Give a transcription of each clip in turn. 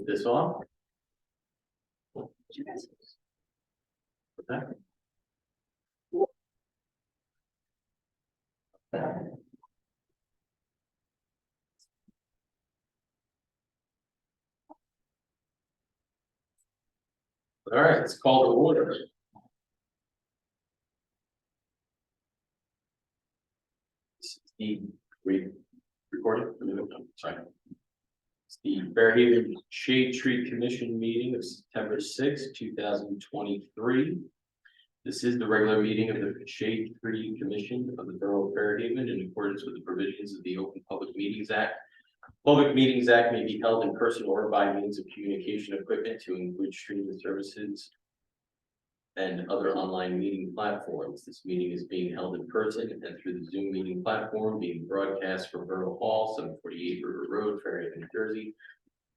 Is this on? Okay. All right, it's called to order. This is the recording. Sorry. It's the Fairhaven Shade Tree Commission meeting of September 6, 2023. This is the regular meeting of the Shade Tree Commission of the Borough of Fairhaven in accordance with the provisions of the Open Public Meetings Act. Public Meetings Act may be held in person or by means of communication equipment to include streaming services and other online meeting platforms. This meeting is being held in person and through the Zoom meeting platform being broadcast from Borough Hall, 748 River Road, Fairhaven, New Jersey.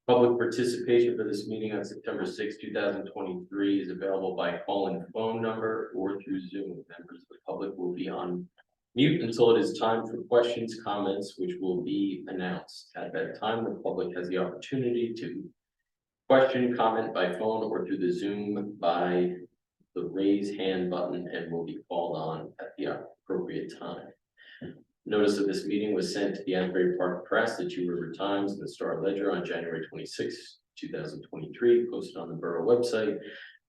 Public participation for this meeting on September 6, 2023 is available by call-in phone number or through Zoom. Members of the public will be on mute until it is time for questions, comments, which will be announced. At that time, the public has the opportunity to question, comment by phone or through the Zoom by the raise hand button and will be called on at the appropriate time. Notice of this meeting was sent to the Asbury Park Press, the Two River Times, and the Star Ledger on January 26, 2023, posted on the Borough website,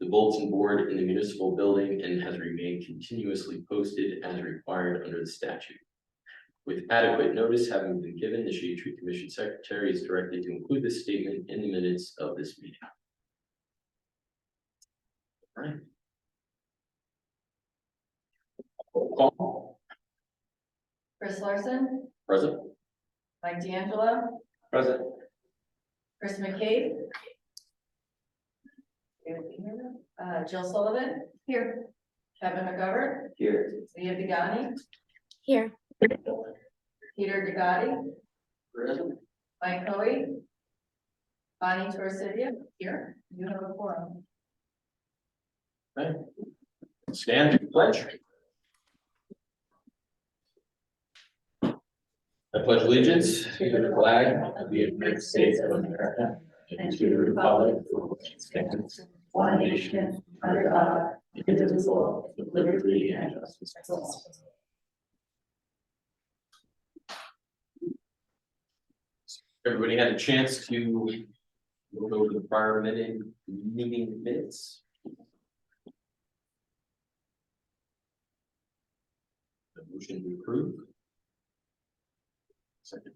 the bulletin board in the municipal building, and has remained continuously posted as required under the statute. With adequate notice having been given, the Shade Tree Commission Secretary is directed to include this statement in the minutes of this meeting. All right. Roll call. Chris Larson, Present. Mike D'Angelo, Present. Chris McCabe. Jill Sullivan. Here. Kevin McGovern. Here. Leah Begani. Here. Peter Degati. Present. Mike Coe. Bonnie Torsidia. Here. You have a forum. Okay. Stand to pledge. I pledge allegiance to the flag of the United States of America and to the republic for which it stands, one nation, under God, indivisible, with liberty and justice for all. Everybody had a chance to go over the prior meeting minutes. The motion to approve. Second.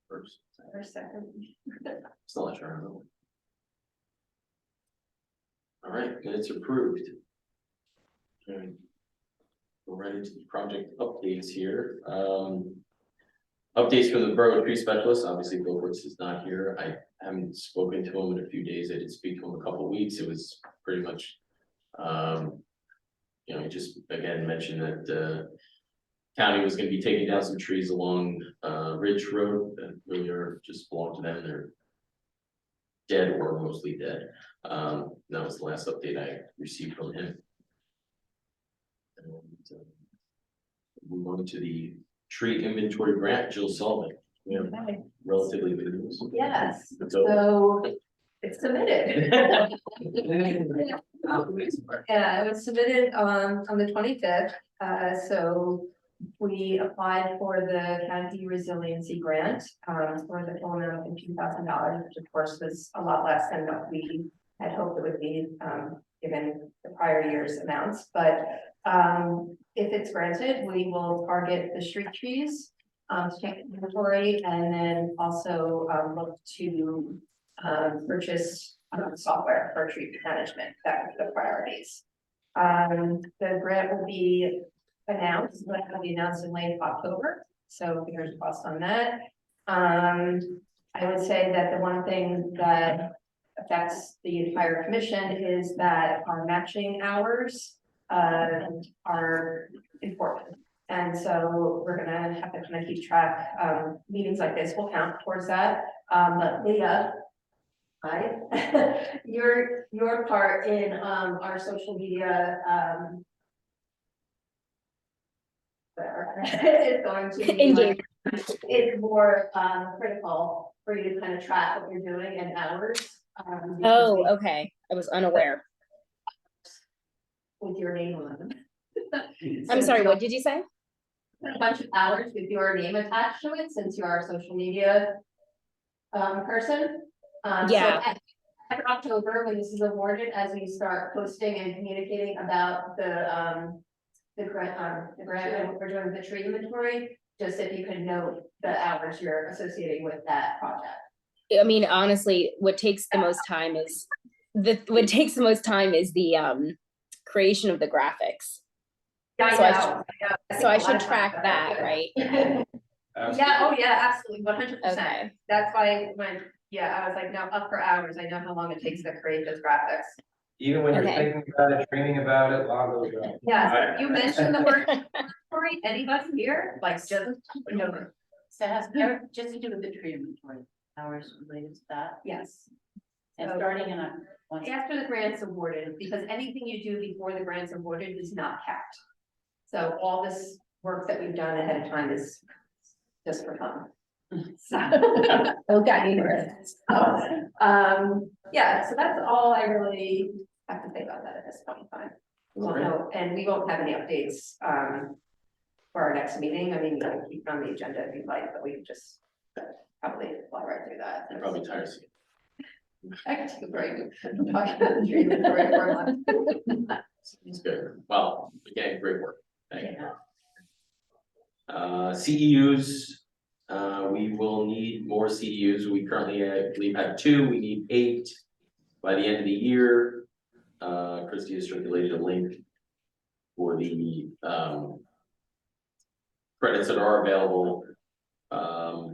First. Or second. Still not sure. All right, minutes approved. Okay. Go right into the project updates here. Updates from the Borough Tree Specialist. Obviously, Bill Brooks is not here. I haven't spoken to him in a few days. I did speak to him a couple of weeks. It was pretty much, he just again mentioned that county was going to be taking down some trees along Ridge Road that really are just belong to them. They're dead or mostly dead. That was the last update I received from him. And, move on to the tree inventory grant. Jill Sullivan. We have relatively good news. Yes. So it's submitted. Yeah, it was submitted on the 25th. So we applied for the county resiliency grant for the full amount of $2,000, which of course was a lot less than what we had hoped it would be, given the prior year's amounts. But if it's granted, we will target the street trees, inventory, and then also look to purchase software for tree management. That would be the priorities. The grant will be announced, but it'll be announced in late October. So fingers crossed on that. I would say that the one thing that affects the entire commission is that our matching hours are important. And so we're gonna have to kind of keep track. Meetings like this will count towards that. But Leah, hi, your part in our social media it's going to be It's more critical for you to kind of track what you're doing and hours. Because Oh, okay. I was unaware. with your name on them. I'm sorry, what did you say? A bunch of hours with your name attached to it, since you are a social media person. So Yeah. after October, when this is awarded, as we start posting and communicating about the grant and what we're doing with the tree inventory, just if you could note the hours you're associating with that project. I mean, honestly, what takes the most time is the creation of the graphics. Yeah, So I know. So I should track that, right? Yeah, oh yeah, absolutely, 100%. Okay. That's why I was like, no, up for hours, I know how long it takes to create those graphics. Even when you're Okay. thinking about it, dreaming about it, log those up. Yeah, you mentioned the word inventory, anybody here, like, just, you know, So it has just to do with the tree inventory, hours related to that, yes. and So- starting in a. After the grant's awarded, because anything you do before the grant's awarded is not capped. So all this work that we've done ahead of time is just for fun. So, okay. Yeah, so that's all I really have to say about that at this point in time. We won't know, and we won't have any updates, for our next meeting. I mean, you can keep it on the agenda if you'd like, but we can just probably fly right through that. I'm probably tired of seeing. I can take a break. I'm talking about the tree inventory for a month. It's good. Well, again, great work. Thank you. Yeah. CEUs, we will need more CEUs. We currently, I believe, have 2. We need 8 by the end of the year. Christie has circulated a link for the credits that are available. A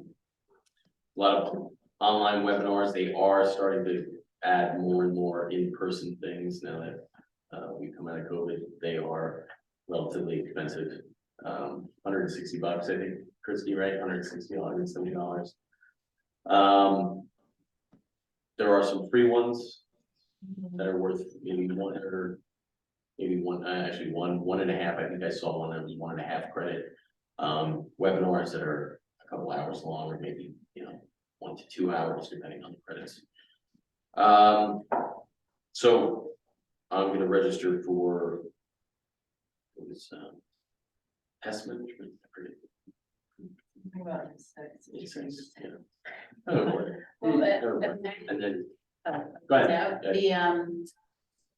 lot of online webinars. They are starting to add more and more in-person things now that we come out of COVID. They are relatively expensive. $160, I think, Christie, right? $160, $170. There are some free ones that are worth maybe one or maybe one, actually one and a half. I think I saw one that was 1.5 credit. Webinars that are a couple hours long, or maybe 1 to 2 hours, depending on the credits. So I'm gonna register for pest management. Oh, boy. Well, And then, uh, go ahead.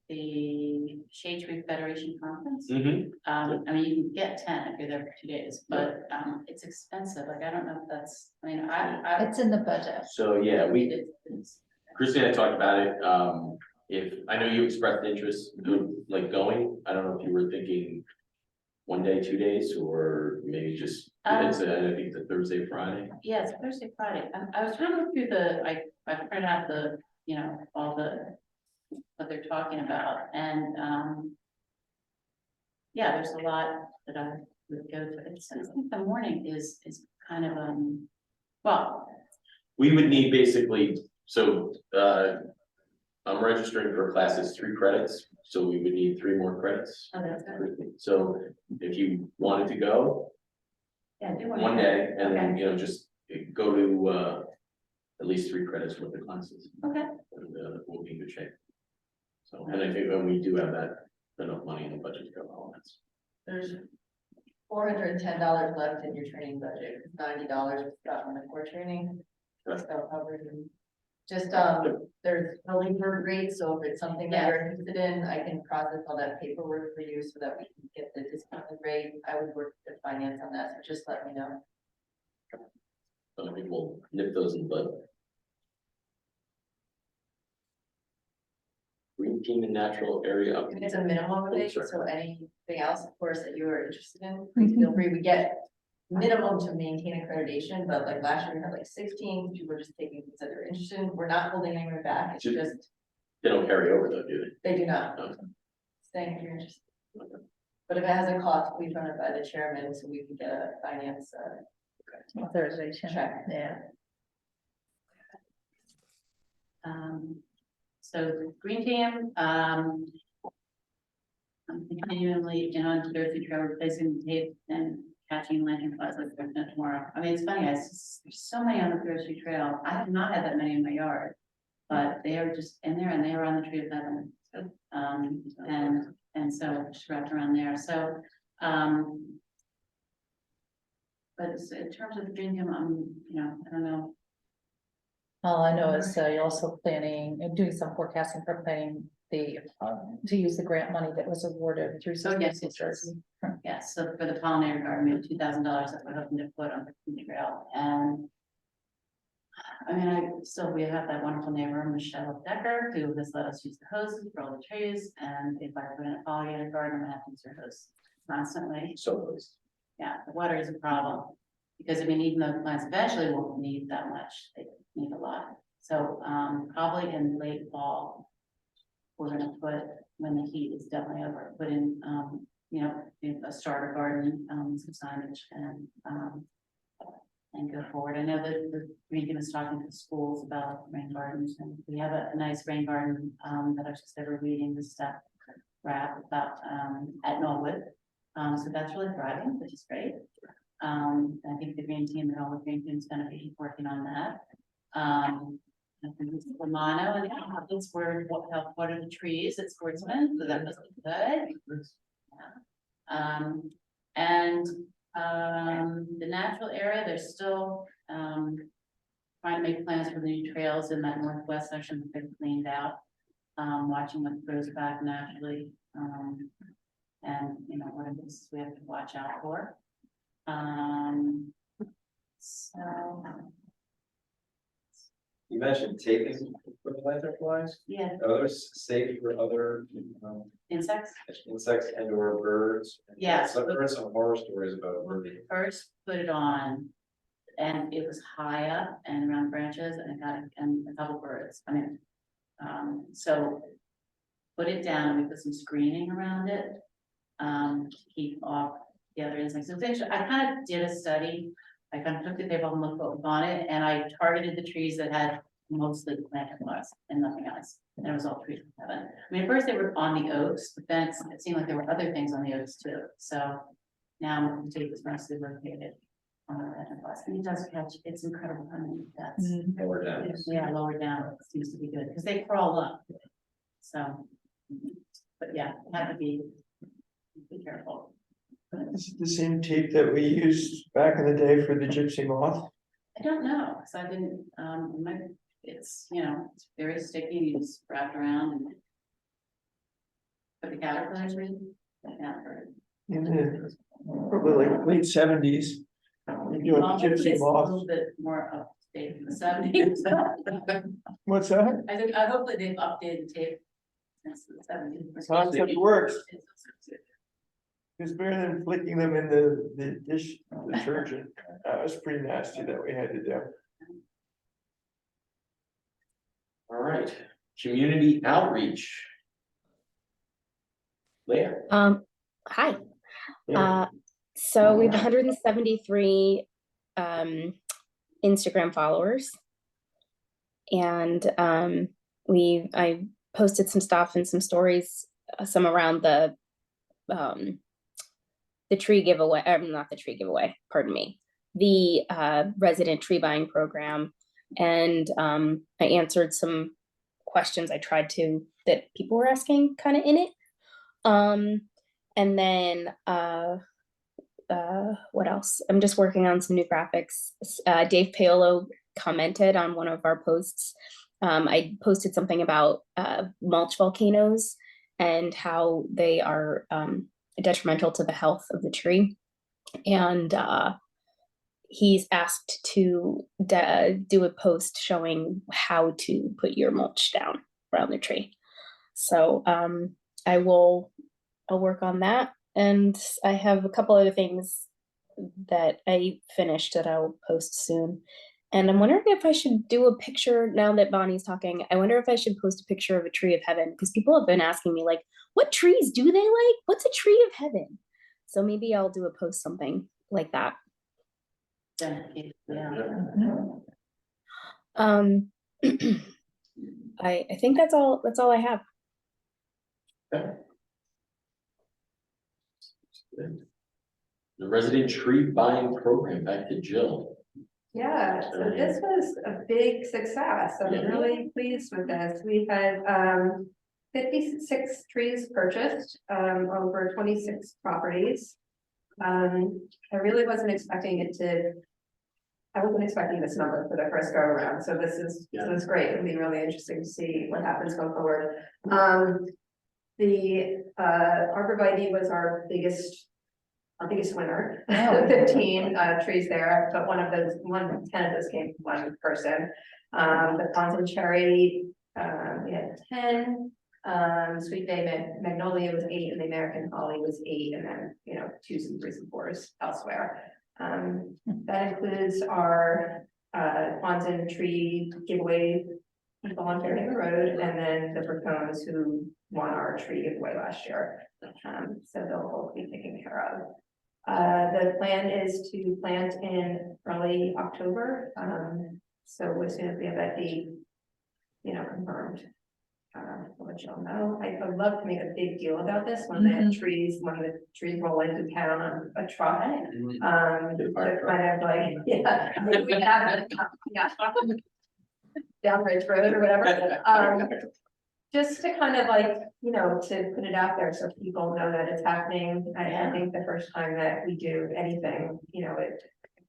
the Shade Tree Federation Conference. Mhm. I mean, you can get 10 if you're there for 2 days, but it's expensive. Like, I don't know if that's, I mean, I. It's in the budget. So, yeah, It's- Christine and I talked about it. If, I know you expressed interest in like going, I don't know if you were thinking 1 day, 2 days, or maybe just, I think it's a Thursday, Friday. Yeah, it's Thursday, Friday. I was trying to look through I printed out all what they're talking about, and, yeah, there's a lot that I would go to. I think the morning is kind of, well, We would need basically, so, I'm registering for classes 3 credits, so we would need 3 more credits. oh, that's good. So if you wanted to go Yeah, do 1 day, and then, just go to, at least 3 credits worth of classes. Okay. And, we'll be in good shape. So, and I think when we do have that, enough money in the budget to cover all that. There's $410 left in your training budget, $90 was got on the core training. Right. So covered and just, there's early bird rates, so if it's something that you're interested in, I can process all that paperwork for you so that we can get the discounted rate. I would work with finance on that, so just let me know. So I think we'll nip those in the bud. Green team and natural area up. It's a minimum rate, Sure. so anything else, of course, that you are interested in, please feel free. We get minimum to maintain accreditation, but like last year we had like 16 people just taking things that they're interested in. We're not holding anyone back. It's Should- just, They don't carry over though, do they do not. Okay. Staying if you're interested. But if it has a cost, please run it by the chairman so we can get a finance, Authorization. check. Yeah. So Green Team, I'm continually on Thursday trail replacing the tape and catching lantern flies like there's no tomorrow. I mean, it's funny, there's so many on the grocery trail. I have not had that many in my yard. But they are just in there and they are on the tree of heaven. And so just wrapped around there, so, but in terms of the dream team, I don't know. All I know is you're also planning and doing some forecasting for planning to use the grant money that was awarded through. So yes, yes, so for the pollinator garden, we have $2,000 that we're hoping to put on the trail, and I mean, we have that wonderful neighbor, Michelle Decker, who has let us use the hoses for all the trees, and if I put in a pollinator garden, I'm gonna have to use her hose constantly. So, Yeah, the water is a problem, because I mean, even though the plants eventually won't need that much, they need a lot. So, probably in late fall, we're gonna put, when the heat is definitely over, put in, a starter garden, some signage and go forward. I know that the region is talking to schools about rain gardens, and we have a nice rain garden, that I was just ever reading the stuff about, at Norwood. So that's really thriving, which is great. I think the green team, the Norwood Green Team is gonna be working on that. I think it's Romano and it's where what are the trees at Sportsman, so that was good. Yeah. The natural area, they're still trying to make plans for the new trails in that northwest section that they've cleaned out. Watching what grows back naturally, and what are things we have to watch out for. So You mentioned taping for the lanternflies. yeah, Are those safe for other insects. insects and or birds? Yes. I've heard some horror stories about birdie. First put it on, and it was high up and around branches, and it got and a couple birds. I mean, so put it down. We put some screening around it, to keep off the other insects. So actually, I kind of did a study. I kind of took the paper and looked what was on it, and I targeted the trees that had mostly lanternflies and nothing else. And it was all trees of heaven. I mean, at first they were on the oaks, but then it seemed like there were other things on the oaks too. So now the tape is mostly located on the lanternflies. And it does catch, it's incredible. I mean, that's Lower down. yeah, lower down it seems to be good because they crawl up. So, but yeah, have to be careful. Is it the same tape that we used back in the day for the gypsy moth? I don't know, because I didn't, it's, it's very sticky, you just wrap it around and. But the caterpillars read, In the, probably like late '70s. You do a gypsy A moth. little bit more up to date in the '70s. What's that? I think, hopefully they've updated tape since the '70s. Concept works. It's better than flicking them in the dish detergent. That was pretty nasty that we had to do. all right, community outreach. Leah. Hi. Yeah. So we have 173 Instagram followers. And I posted some stuff and some stories, some around the tree giveaway, not the tree giveaway, pardon me, the resident tree buying program. And I answered some questions I tried to, that people were asking kind of in it. And then what else? I'm just working on some new graphics. Dave Paolo commented on one of our posts. I posted something about mulch volcanoes and how they are detrimental to the health of the tree. And he's asked to do a post showing how to put your mulch down around the tree. So I'll work on that. And I have a couple other things that I finished that I'll post soon. And I'm wondering if I should do a picture, now that Bonnie's talking, I wonder if I should post a picture of a tree of heaven, because people have been asking me, like, what trees do they like? What's a tree of heaven? So maybe I'll do a post something like that. I think that's all I have. Okay. Good. The resident tree buying program, back to Jill. Yeah, so this was a big success. I'm Yeah. really pleased with this. We had 56 trees purchased over 26 properties. I really wasn't expecting it to. I wasn't expecting this number for the first go around, so this is great. It'll be really interesting to see what happens going forward. The arborvitae was our biggest winner, Oh. 15 trees there, but 10 of those came from one person. The Ponton cherry, we had 10. Sweet Bay Magnolia was 8, and the American Holly was 8, and then, 2s and 3s and 4s elsewhere. That includes our Ponton tree giveaway people on Fairhaven Road, and then the Braccones who won our tree giveaway last year. So they'll both be taken care of. The plan is to plant in early October. So as soon as we have that date, confirmed, I'll let y'all know. I would love to make a big deal about this when the trees roll into town on a truck. To kind of like, maybe we have it, down Ridge Road or whatever. Just to kind of like, to put it out there so people know that it's happening. I think the first time that we do anything,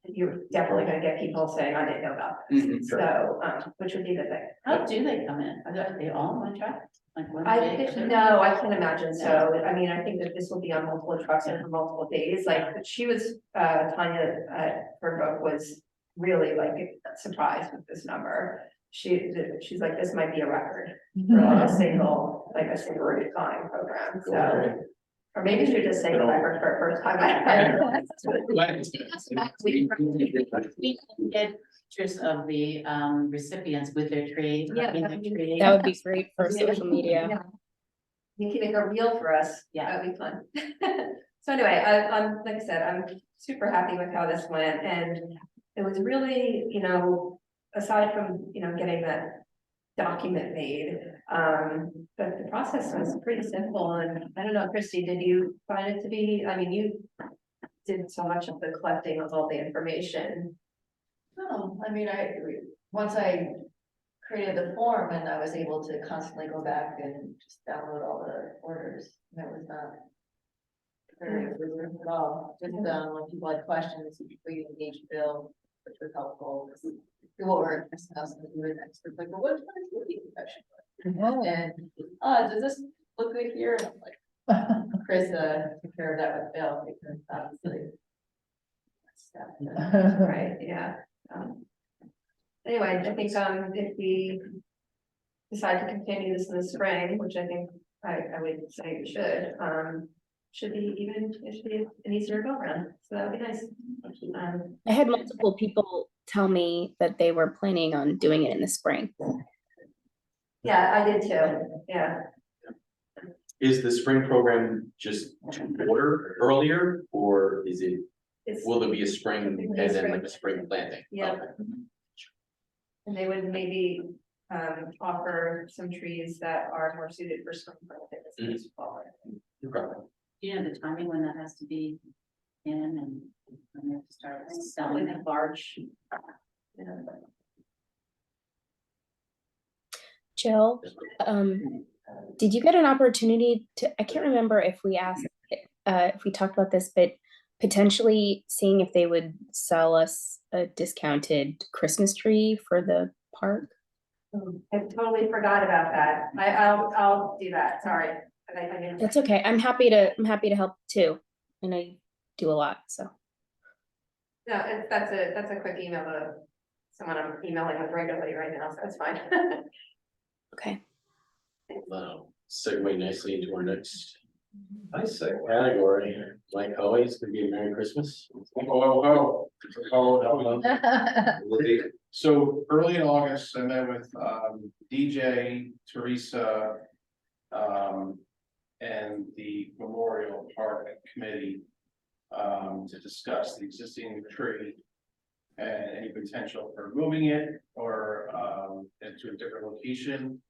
you're definitely gonna get people saying, I didn't know about this. So, which would be the thing. How do they come in? Are they all on one truck? Like one big? No, I can imagine so. I mean, I think that this will be on multiple trucks and for multiple days. Like she was, Tanya Burnbook was really like surprised with this number. She's like, this might be a record for like a single time program. So, or maybe she just say record for a first time. We get pictures of the recipients with their tree. Yeah. hugging their tree. That would be great for social media. Yeah. You can make a reel for us. Yeah. That'd be fun. So anyway, I'm like I said, I'm super happy with how this went, and it was really, aside from, getting that document made, but the process was pretty simple. And I don't know, Christy, did you find it to be, I mean, you did so much of the collecting of all the information. No, I mean, once I created the form and I was able to constantly go back and just download all the orders, that was not very rigorous at all. Just, when people had questions, we engaged Bill, which was helpful. What we're discussing, we were experts, like, well, what's the profession? And, does this look good here? And I'm like, Chris, took care of that with Bill, because obviously. Right, yeah. Anyway, I think, if we decide to continue this in the spring, which I think I would say we should be an easier go around, so that would be nice. I had multiple people tell me that they were planning on doing it in the spring. Yeah, I did too, yeah. Is the spring program just to order earlier, or is it, will there be a spring and then like a spring planting? Yeah. Okay. And they would maybe offer some trees that are more suited for spring planting as well. Okay. Do you know the timing when that has to be in and when they have to start selling in it? March. Jill, did you get an opportunity to, I can't remember if we asked, if we talked about this, but potentially seeing if they would sell us a discounted Christmas tree for the park? I totally forgot about that. I'll do that, sorry. It's okay. I'm happy to help too. And I do a lot, so. No, that's a quick email to someone I'm emailing with regularly right now, so that's fine. Okay. Segue nicely into our next Nice segue. category. Mike Hoey, it's gonna be a Merry Christmas. So early in August, I met with DJ, Teresa, and the Memorial Park Committee to discuss the existing tree and any potential for moving it or into a different location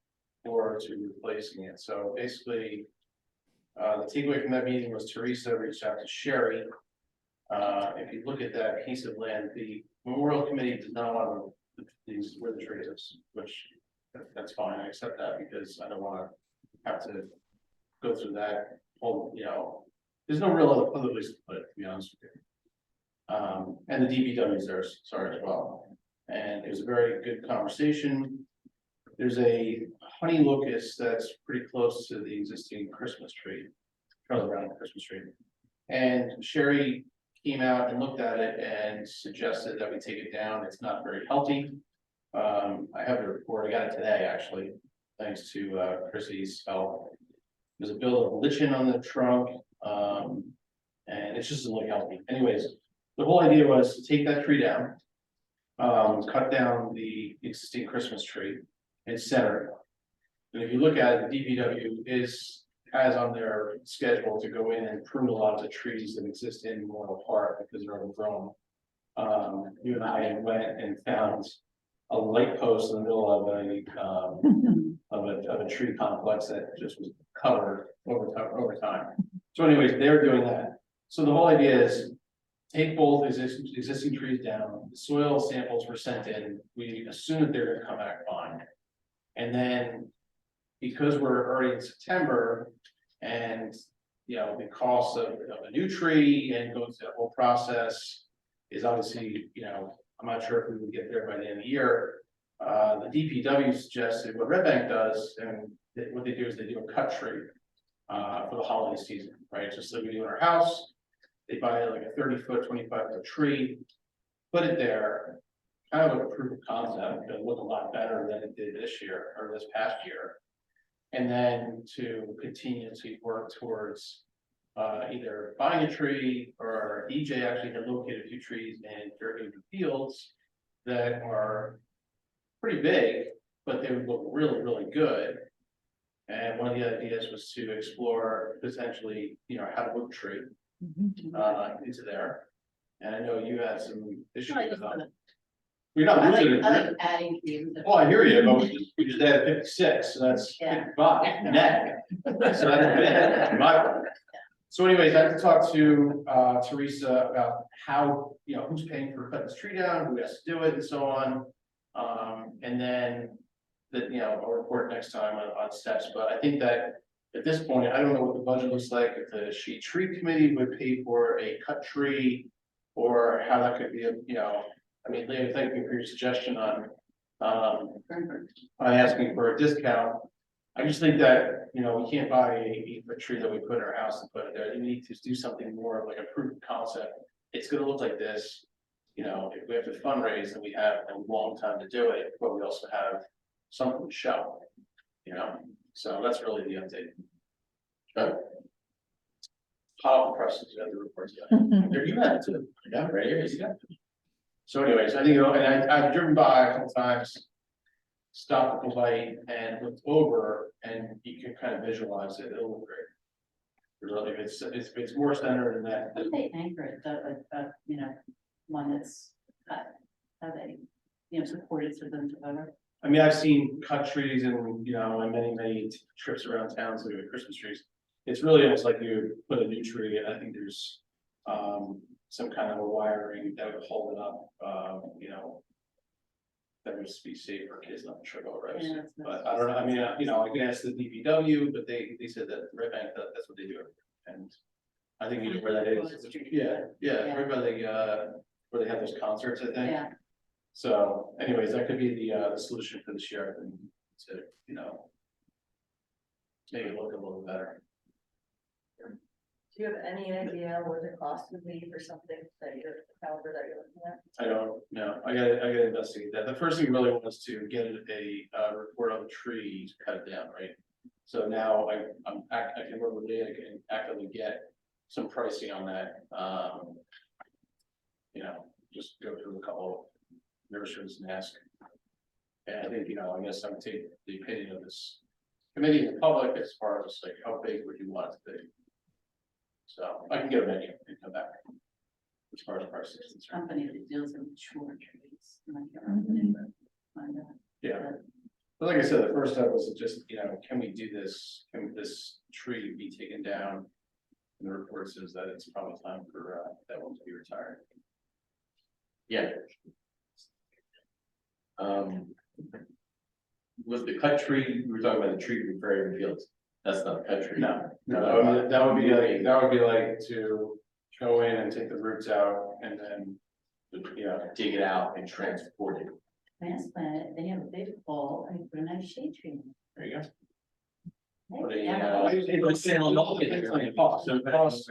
or to replacing it. So basically, the takeaway from that meeting was Teresa reached out to Sherry if you look at that piece of land, the Memorial Committee does not want these where the tree is, which that's fine, I accept that because I don't wanna have to go through that whole, there's no real other place to put it, to be honest with you. And the DPW is there, sorry as well, and it was a very good conversation. There's a honey locust that's pretty close to the existing Christmas tree, Charlie Brown Christmas tree. And Sherry came out and looked at it and suggested that we take it down. It's not very healthy. I have the report, I got it today, actually, thanks to Chrissy's help. There's a build of lichen on the trunk, and it just doesn't look healthy. Anyways, the whole idea was to take that tree down, cut down the existing Christmas tree and center it. And if you look at it, the DPW has on their schedule to go in and prune a lot of the trees that exist in Memorial Park because they're overgrown. You and I went and found a light post in the middle of a tree complex that just was covered over time. So anyways, they're doing that. So the whole idea is take both existing trees down, the soil samples were sent in, we assume that they're gonna come back fine. And then, because we're already in September, and, the cost of a new tree and going through that whole process is obviously, I'm not sure if we would get there by the end of the year. The DPW suggested what Red Bank does, and what they do is they do a cut tree for the holiday season, right? Just like we do in our house. They buy like a 30-foot, 25-foot tree, put it there, kind of like a proof of concept, it'll look a lot better than it did this year or this past year. And then to continuously work towards either buying a tree, or EJ actually had located a few trees in Fairhaven Fields that are pretty big, but they would look really, really good. And one of the ideas was to explore potentially, how to move a tree into there. And I know you had some issues with that. We're not losing it. I like adding trees. Oh, I hear you, but we just added 56, so that's Yeah. 55 net. So that's bad, in my point. So anyways, I have to talk to Teresa about how, who's paying for cutting this tree down, who has to do it and so on. And then I'll report next time on steps, but I think that at this point, I don't know what the budget looks like, if the shade tree committee would pay for a cut tree, or how that could be, Leah, thank you for your suggestion on asking for a discount. I just think that, we can't buy a tree that we put in our house and put it there. We need to do something more of like a proof of concept. It's gonna look like this. If we have to fundraise, then we have a long time to do it, but we also have something to show. So that's really the update. But hot off the presses, you got the reports. There you have it too. Yeah, right here, you got it. So anyways, I think, and I've driven by a couple times, stopped at the light and looked over, and you can kind of visualize it. It'll look great. Really, it's more centered than that. How do they anchor it, one that's cut, how they, supported for them to vote? I've seen cut trees and, and many trips around town, so with Christmas trees. It's really almost like you put a new tree, and I think there's, some kind of a wiring that would hold it up, that would be safe for kids not to trip over it. Yeah, But I don't know, I can ask the DPW, but they said that Red Bank, that's what they do. And I think you know where that is. Yeah, right by where they have those concerts, I think. Yeah. So anyways, that could be the solution for this year, and to, make it look a little better. Do you have any idea what the cost would be for something that caliber that you're looking at? I don't know. I gotta investigate that. The first thing really was to get a report on the tree to cut it down, right? So now I can work with Leah, I can actively get some pricing on that. Just go through a couple of nurseries and ask. And I think, I guess I would take the opinion of this committee and the public as far as like, how big would you want it to be? So I can get a menu and come back. As far as prices is concerned. Company that deals in short trees. And I can't remember the name of it. Find out. Yeah. But like I said, the first step was to just, can we do this? Can this tree be taken down? And the report says that it's probably time for, that one to be retired. Yeah. Was the cut tree, we were talking about the tree from Prairie Fields, that's not a cut tree. No, that would be like to go in and take the roots out and then, Dig it out and transport it. Transplant it, then you have a big pole and you put a nice shade tree in it. there you go. What a, Yeah. it's in a lot of it, So the cost,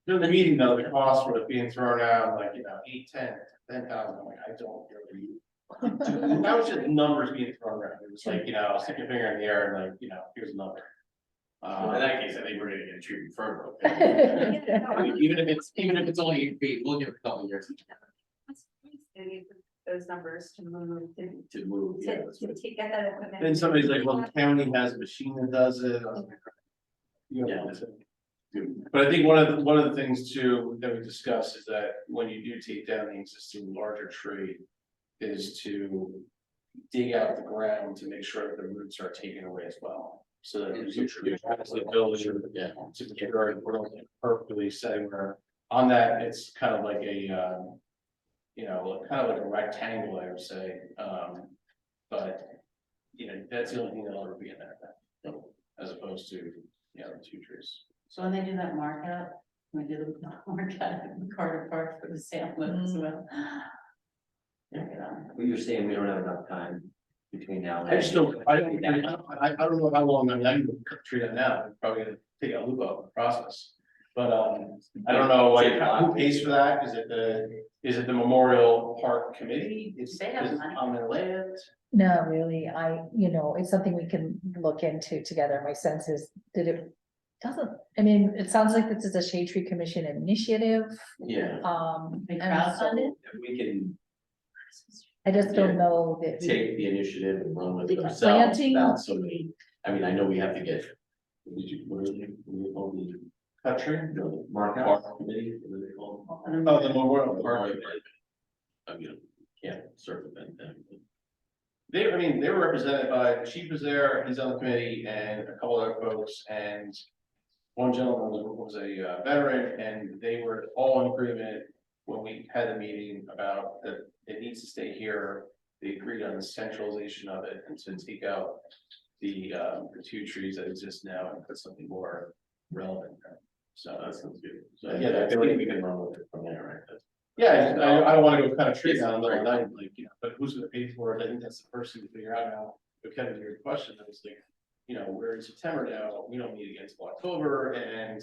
during the meeting though, the cost would have been thrown out like, 8, 10,000, I'm like, I don't really. That was just numbers being thrown around, it was like, stick your finger in the air and like, here's a number. in that case, I think we're gonna get a tree further. I mean, even if it's only 8 feet, we'll give it a couple of years Those numbers to move, to move, yeah, that's right. to get that equipment. Then somebody's like, well, the county has a machine that does it. I was like, Yeah. But I think one of the things too that we discussed is that when you do take down the existing larger tree. Is to dig out the ground to make sure that the roots are taken away as well. So that you have the ability Yeah. to get very perfectly setting where on that, it's kind of like a kind of like a rectangle, I would say. But that's the only thing that'll ever be in there, as opposed to, the 2 trees. So when they do that markup, when we do the markup at Carter Park for the sale as well. Well, you're saying we don't have enough time between now and. I just don't, I don't know how long, I can cut the tree down now, I'm probably gonna take a loop out the process. But, I don't know, like, who pays for that, is it the Memorial Park Committee? Is They have it money. on their land? No, really, it's something we can look into together. My sense is that it doesn't, it sounds like this is a Shade Tree Commission initiative. Yeah, They And crowdfund it? if we can I just don't know that. take the initiative and run with it The ourselves planting- without somebody, I mean, I know we have to get. What is it, what do they call the Cut tree? Mark Park Committee, what do they call Oh, the Memorial Park. it? I mean, can't circumvent them. They were represented by, the chief was there, he's on the committee, and a couple other folks, and. One gentleman was a veteran, and they were all in agreement when we had a meeting about that it needs to stay here. They agreed on the centralization of it and to take out the 2 trees that exist now and put something more relevant there. So That sounds good. So, yeah, I feel like we can run with it from there, right? yeah, I don't wanna go kind of tree down the middle of the night, like, but who's gonna pay for it? I think that's the first thing to figure out now. But Kevin, to your question, I was like, we're in September now, we don't meet again until October, and,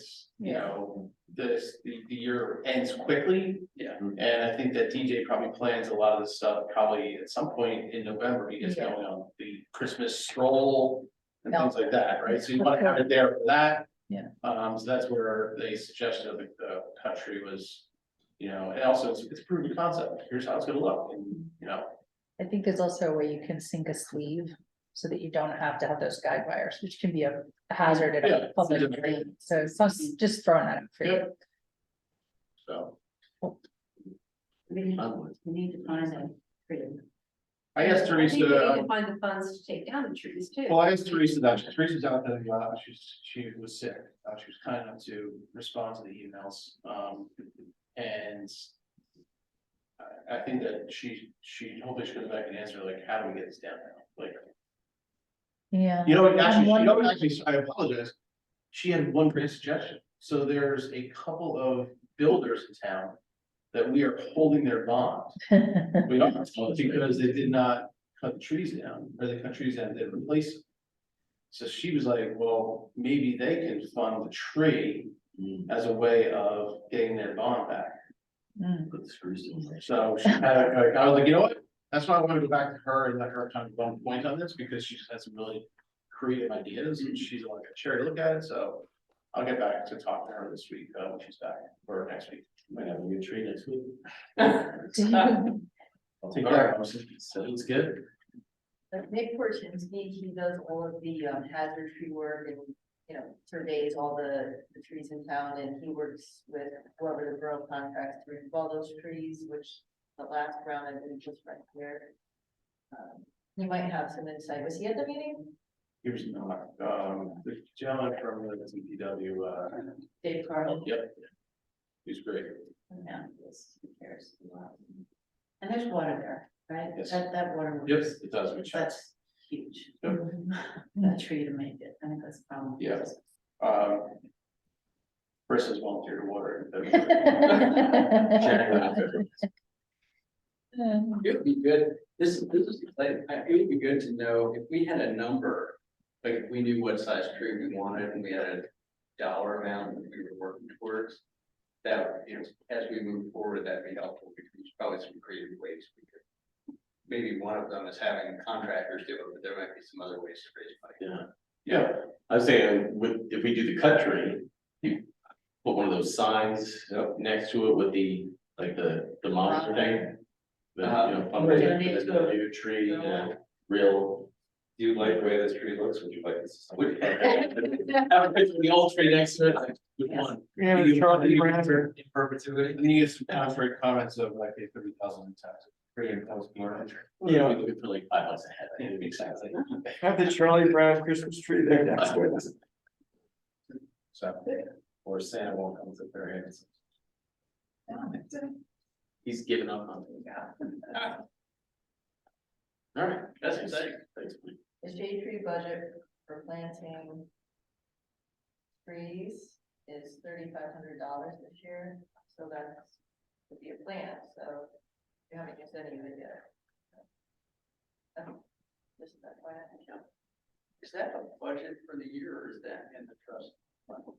the year ends quickly. Yeah. And I think that DJ probably plans a lot of this stuff probably at some point in November, he gets Yeah. going on the Christmas stroll and No. things like that, right? So you wanna have it there for that. Yeah. So that's where they suggested of the country was, and also it's a proven concept, here's how it's gonna look, and, I think there's also a way you can sink a sleeve so that you don't have to have those guide wires, which can be a hazard at Yeah. a public area. So just throwing that out for you. so. We need to find a tree. I asked I think we need Teresa, to find the funds to take down the trees too. well, I asked Teresa that, Teresa's out there, she was sick, she was kind enough to respond to the emails, and. I think that she hopefully she comes back and answer like, how do we get this down now, like. Yeah. Actually, I apologize. She had one great suggestion. So there's a couple of builders in town that we are holding their bond. We are, because they did not cut the trees down, or they cut trees down, and didn't replace them. So she was like, well, maybe they can fund the tree as a way of getting their bond back. Put the screws in there. So she had, I was like, you know what? That's why I want to go back to her and let her kind of bone point on this, because she just has some really creative ideas, and she's like a chair to look at it, so. I'll get back to talk to her this week, when she's back, or next week. Might have a new tree next week. Do you- I'll take that. Sounds good. But Nick Portions, he does all of the hazard tree work and, surveys all the trees in town, and he works with whoever the borough contracts to remove all those trees, which the last round I did just right here. He might have some insight. Was he at the meeting? Here's not, the gentleman from the DPW, Dave Carl. yep. He's great. Yeah, yes, who cares? And there's water there, right? Yes. That water. Yes, it does, which helps. That's huge. Yep. That tree to make it, I think that's the problem. Yeah. Chris has volunteered to water it. It would be good, this is exciting, it would be good to know if we had a number, like if we knew what size tree we wanted and we had a dollar amount that we were working towards. That, you know, as we move forward, that'd be helpful, because there's probably some creative ways we could. Maybe one of them is having contractors do it, but there might be some other ways to raise money. Yeah, I was saying, if we do the cut tree, you put one of those signs up next to it with the, like the monster thing. The, you know, fundraiser for the new tree, real. Do you like the way this tree looks? Would you like this? Would- Have a picture of the old tree next to it, like, which Yes. one? Yeah, the Charlie Brown. In perpetuity. And you get some contrary comments of like, a 30,000 in taxes. Yeah, we're looking for like $5 a head, I think it makes sense. Have the Charlie Brown Christmas tree there next to it. So, or Santa won't come to their hands. He's given up on it. All right, that's exciting. Thanks. The shade tree budget for planting trees is $3,500 this year, so that's would be a plan, so you haven't used any of it yet. This is that plan. Is that a budget for the year or is that in the trust?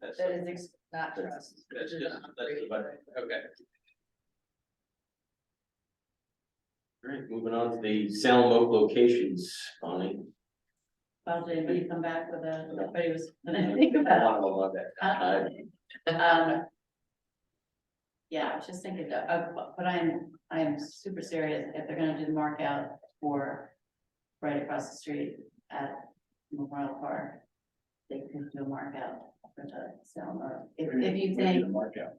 That's That is not trust. That's just, that's the budget, okay. Great, moving on to the Salem Oak locations, Bonnie. Well, did anybody come back with everybody was, gonna think about. One of them love that. Yeah, I was just thinking, but I am super serious, if they're gonna do the mark out for right across the street at Memorial Park. They can do a mark out for the Salem Oak. If you think, Mark out.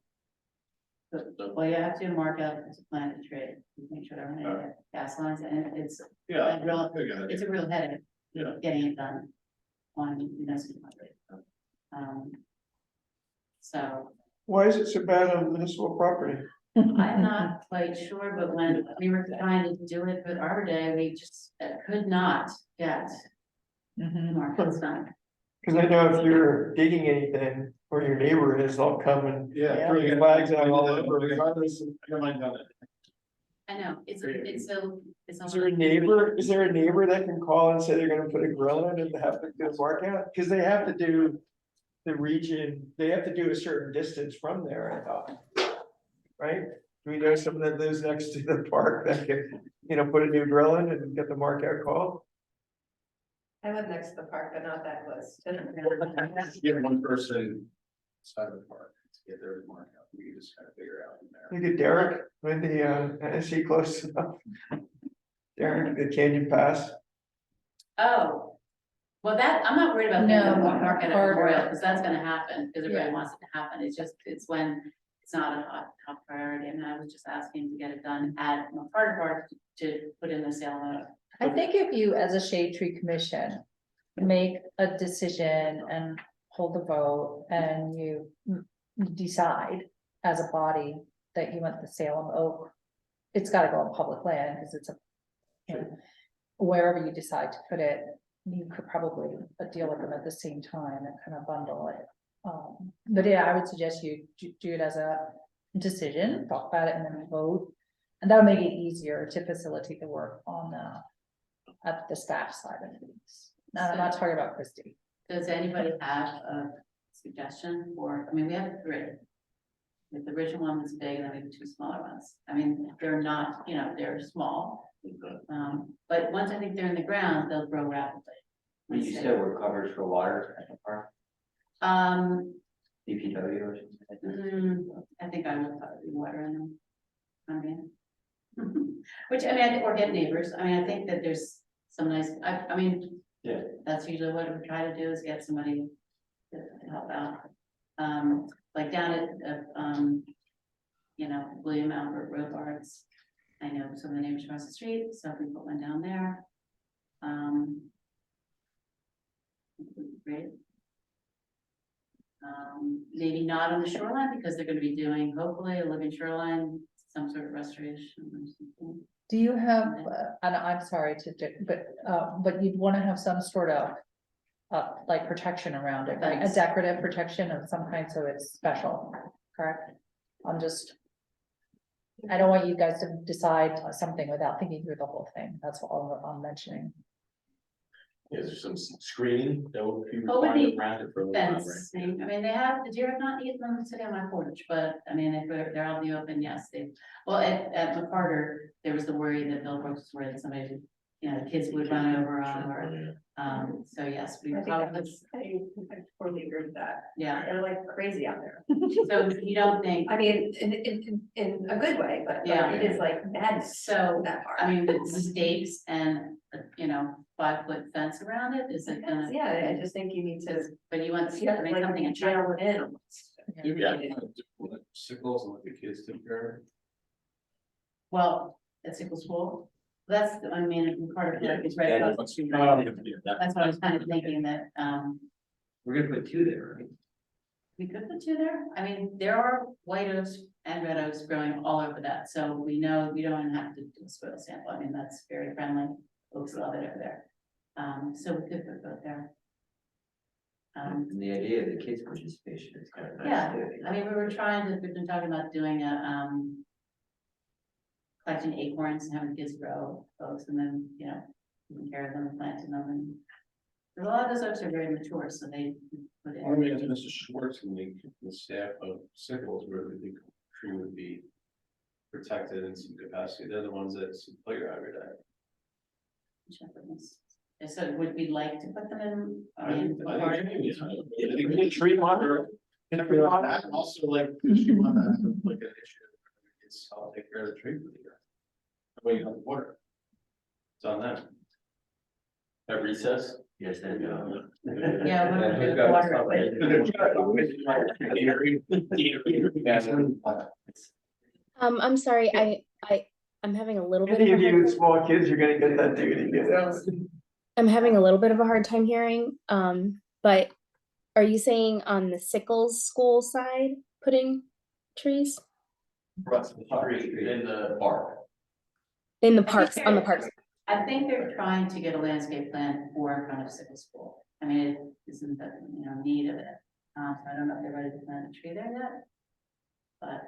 well, you have to mark out to plant a tree, make sure everything, gas lines, and it's Yeah. a real, Good idea. it's a real headache. Yeah. Getting it done on municipal property. So Why is it so bad on municipal property? I'm not quite sure, but when we were trying to do it with Arbor Day, we just could not get the markets done. Cause I know if you're digging anything where your neighbor is, they'll come and Yeah. throw your flags out all over. Regardless of, I don't mind doing it. I know, it's Is there a neighbor that can call and say they're gonna put a grill in and have to do a mark out? Cause they have to do the region, they have to do a certain distance from there, I thought. Right? Do we know someone that lives next to the park that can, you know, put a new grill in and get the mark out call? I live next to the park, but not that close. Get one person side of the park to get their mark out, we can just kind of figure out from there. Look at Derek, with the, is he close enough? Derek, the Canyon Pass. Oh, well, that, I'm not worried about the No, market at harder. Memorial, because that's gonna happen, because everybody Yeah. wants it to happen, it's just, it's when it's not a top priority, and I was just asking to get it done at McCarter Park to put in the Salem Oak. I think if you, as a shade tree commission, make a decision and hold the vote and you decide as a body that you want the Salem Oak, it's gotta go on public land, because it's a, you know, wherever you decide to put it, you could probably deal with them at the same time and kind of bundle it. But yeah, I would suggest you do it as a decision, talk about it and then vote. And that would make it easier to facilitate the work on at the staff side of things. Now, I'm not talking about Christie. Does anybody have a suggestion for, I mean, we have three. The original one was big, and then we have two smaller ones. I mean, they're not, you know, they're small. But once I think they're in the ground, they'll grow rapidly. When you said we're covered for water at the park, DPW or something like that. I think I will probably water in them. I mean. Which, I mean, or get neighbors. I mean, I think that there's some nice, I mean. Yeah. That's usually what we try to do, is get somebody to help out. Like down at, you know, William Albert Robards. I know some of the neighbors across the street, so we put one down there. Great. Maybe not on the shoreline because they're gonna be doing hopefully a living shoreline, some sort of restoration or something. Do you have, and I'm sorry to, but you'd wanna have some sort of. Like protection around it, right? A Fence. decorative protection of some kind, so it's special, correct? I'm just. I don't want you guys to decide something without thinking through the whole thing, that's all I'm mentioning. Is there some screening that would be What would required be around it for a little while, right? Fencing, I mean, they have, the deer have not eaten them sitting on my porch, but I mean, if they're out in the open, yes, they. Well, at McCarter, there was the worry that Bill Brooks was worried that somebody, you know, the kids would run over them or, so yes, we I think probably, I totally agree with that. yeah. They're like crazy out there. So you don't think, I mean, in a good way, but Yeah. it is like madness. so, That part. I mean, the stakes and, you know, 5-foot fence around it, is it gonna? Yeah, I just think you need to, But you want, you have I to mean, like something in jail it in. Yeah. Sickles and let the kids take care Well, at Sickle School, that's, I mean, in Carter Yeah, Park is right yeah, across the street. That- That's what I was kind of thinking that, We're gonna put 2 there, right? we could put 2 there. I mean, there are white oaks and red oaks growing all over that, so we know we don't have to do a soil sample. I mean, that's very friendly. Oaks love it over there. So we could put both there. And the idea of the kids' participation is kind of nice Yeah, too. I mean, we've been talking about doing a, collecting acorns and having kids grow oaks and then, you know, taking care of them, and planting them and. A lot of those oaks are very mature, so they put of. I mean, in. Mr. Schwartz and the staff of Sickles really think the tree would be protected in some capacity. They're the ones that play every day. check with this. And so would we like to put them in? I think We need tree monitor. And if we want, I'd also like, if you want to have like an issue, it's, I'll take care of the tree for the year. Well, you have water. It's on them. At recess? Yes, and, Yeah, what and would who's do got water? I'm sorry, I'm having a little bit of Any a of you hard with time. small kids, you're gonna get that duty. I'm having a little bit of a hard time hearing, but are you saying on the Sickles school side, putting trees? In the park. In the parks, on the parks? I think they're trying to get a landscape plan for in front of Sickle School. I mean, it isn't that, you know, need of it. So I don't know if they're ready to plant a tree there yet. But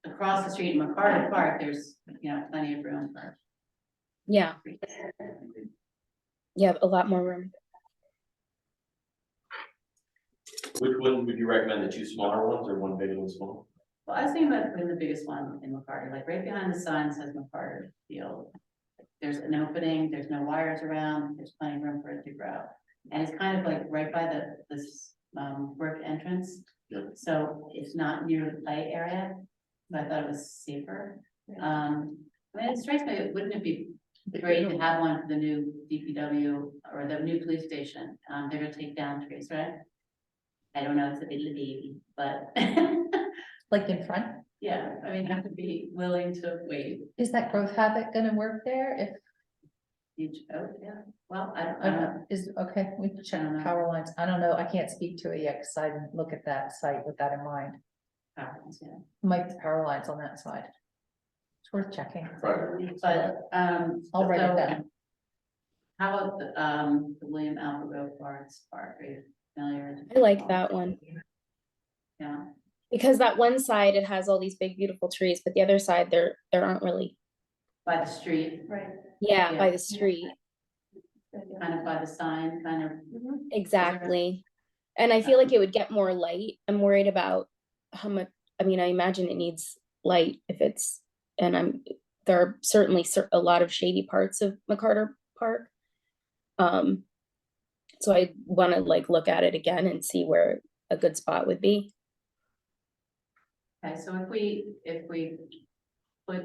across the street in McCarter Park, there's, you know, plenty of room for. Yeah, trees. yeah, a lot more room. Which one would you recommend, the 2 smaller ones or one big and one small? Well, I was thinking about putting the biggest one in McCarter, like right behind the sign that says McCarter Field. There's an opening, there's no wires around, there's plenty of room for it to grow. And it's kind of like right by this work entrance. Yeah. So it's not near the play area, but I thought it was safer. I mean, it strikes me, wouldn't it be great to have one for the new DPW or the new police station? They're gonna take down trees, right? I don't know, it's a bit of a baby, but Like in front, yeah, I mean, have to be willing to wait. is that growth habit gonna work there if, Oh, yeah, well, I don't know. is, okay, we can check I don't know. power lines, I don't know, I can't speak to it yet, cause I didn't look at that site with that in mind. Patterns, yeah. Might be power lines on that side. It's worth checking, But, I'll write so it down. How about the William Alpha Road Forest Park, are you familiar? I like that one. Yeah, Because that one side, it has all these big, beautiful trees, but the other side, there aren't really. by the street, Right. Yeah, by Yeah. the street, kind of by the sign, kind of, exactly. And I feel like it would get more light. I'm worried about how much, I mean, I imagine it needs light if it's, and there are certainly a lot of shady parts of McCarter Park. So I want to like look at it again and see where a good spot would be. okay, so if we put.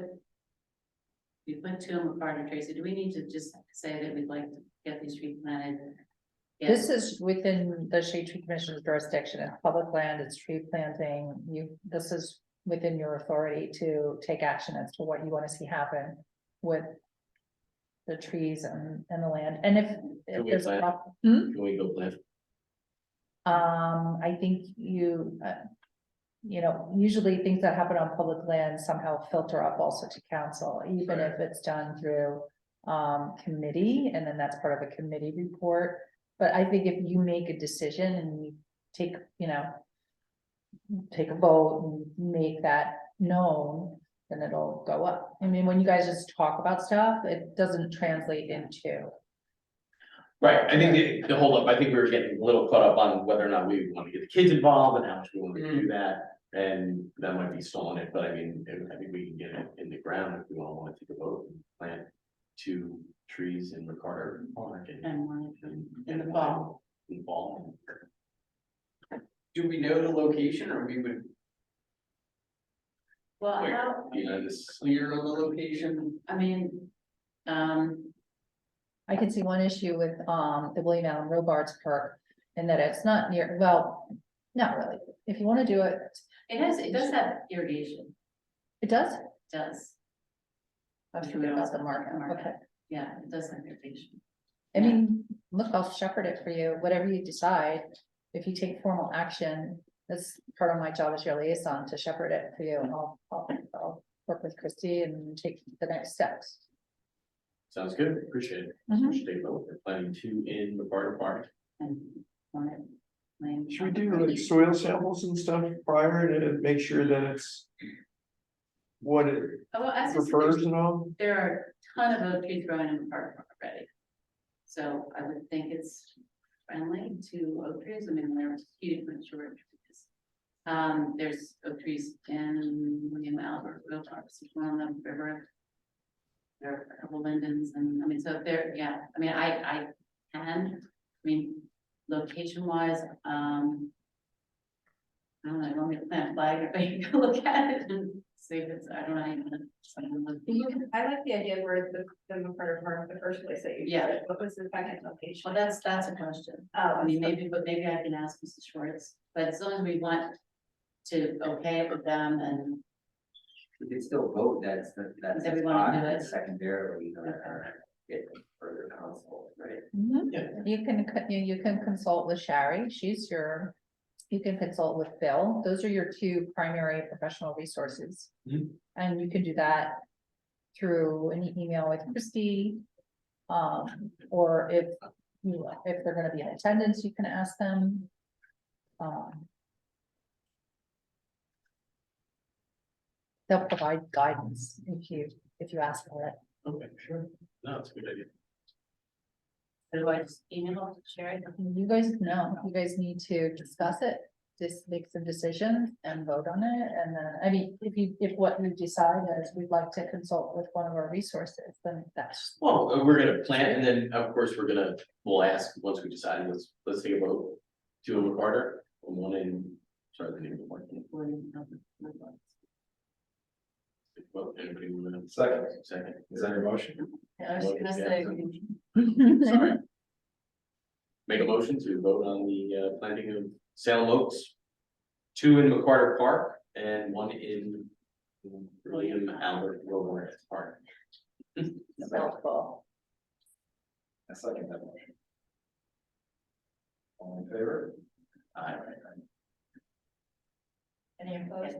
We put 2 in McCarter, Tracy, do we need to just say that we'd like to get these trees planted? Yes. This is within the Shade Tree Commission's jurisdiction, it's public land, it's tree planting, this is within your authority to take action as to what you wanna see happen with the trees and the land, and if we there's a plant? prop. Can we go plant? I think you know, usually things that happen on public land somehow filter up also to council, even if it's done through committee, and then that's part of a committee report. But I think if you make a decision and you take, you know, take a vote and make that known, then it'll go up. I mean, when you guys just talk about stuff, it doesn't translate into. Right, I think the hold up, I think we were getting a little caught up on whether or not we want to get the kids involved and how much we want to do that. And that might be stalling it, but I mean, I think we can get it in the ground if we all want to take a vote and plant 2 trees in McCarter Park And one in the fall. In the fall. Do we know the location or we would, Well, like, how, you know, this clear on the location? I mean, I can see one issue with the William Allen Robards Park, and that it's not near, well, not really. If you wanna do it, it does have irrigation, it does. it does, I'm sure about the market, okay. yeah, it does have irrigation. I mean, look, I'll shepherd it for you, whatever you decide. If you take formal action, that's part of my job as your liaison to shepherd it for you, and I'll work with Christie and take the next steps. Sounds good, appreciate it. So we should take a vote, we're planning 2 in McCarter Park. And on it. land- Should we do like soil samples and stuff prior to make sure that it's what it Oh, well, as I said, prefers and all? there are a ton of oak trees growing in the park already. So I would think it's friendly to oak trees. I mean, they're huge mature trees. There's oak trees in William Albert, Will Park, one on the river. There are a couple lindens and, I mean, so there, yeah, I mean, I location wise, I don't know, you want me to plant a flag, or you can look at it and see if it's, I don't know. I like the idea where the McCarter Park, the first place that you. Yeah. said. What was the second location? Well, that's a question. I mean, maybe I can ask Mrs. Schwartz, but as long as we want to okay it with them and. We could still vote that's That we wanna do it. secondarily, get further consult, right? Yeah. You can consult with Shari, you can consult with Bill, those are your 2 primary professional resources. Mhm. And you can do that through an email with Christie. Or if they're gonna be in attendance, you can ask them. They'll provide guidance if you ask for it. Okay, sure. No, it's a good idea. Do I just email to Sherry? You guys know, you guys need to discuss it, just make some decisions and vote on it, and then, I mean, if what you decide is we'd like to consult with one of our resources, then that's. Well, we're gonna plant and then, of course, we'll ask, once we decide, let's take a vote. 2 in McCarter, and 1 in, sorry, the name of the one. Vote, anybody want to- Second. Is that your motion? I was gonna say, Sorry. Make a motion to vote on the planting of Salem oaks. 2 in McCarter Park and 1 in William Albert Robards Park. Mouthful. I second that motion. All in favor? Aye. any opposed?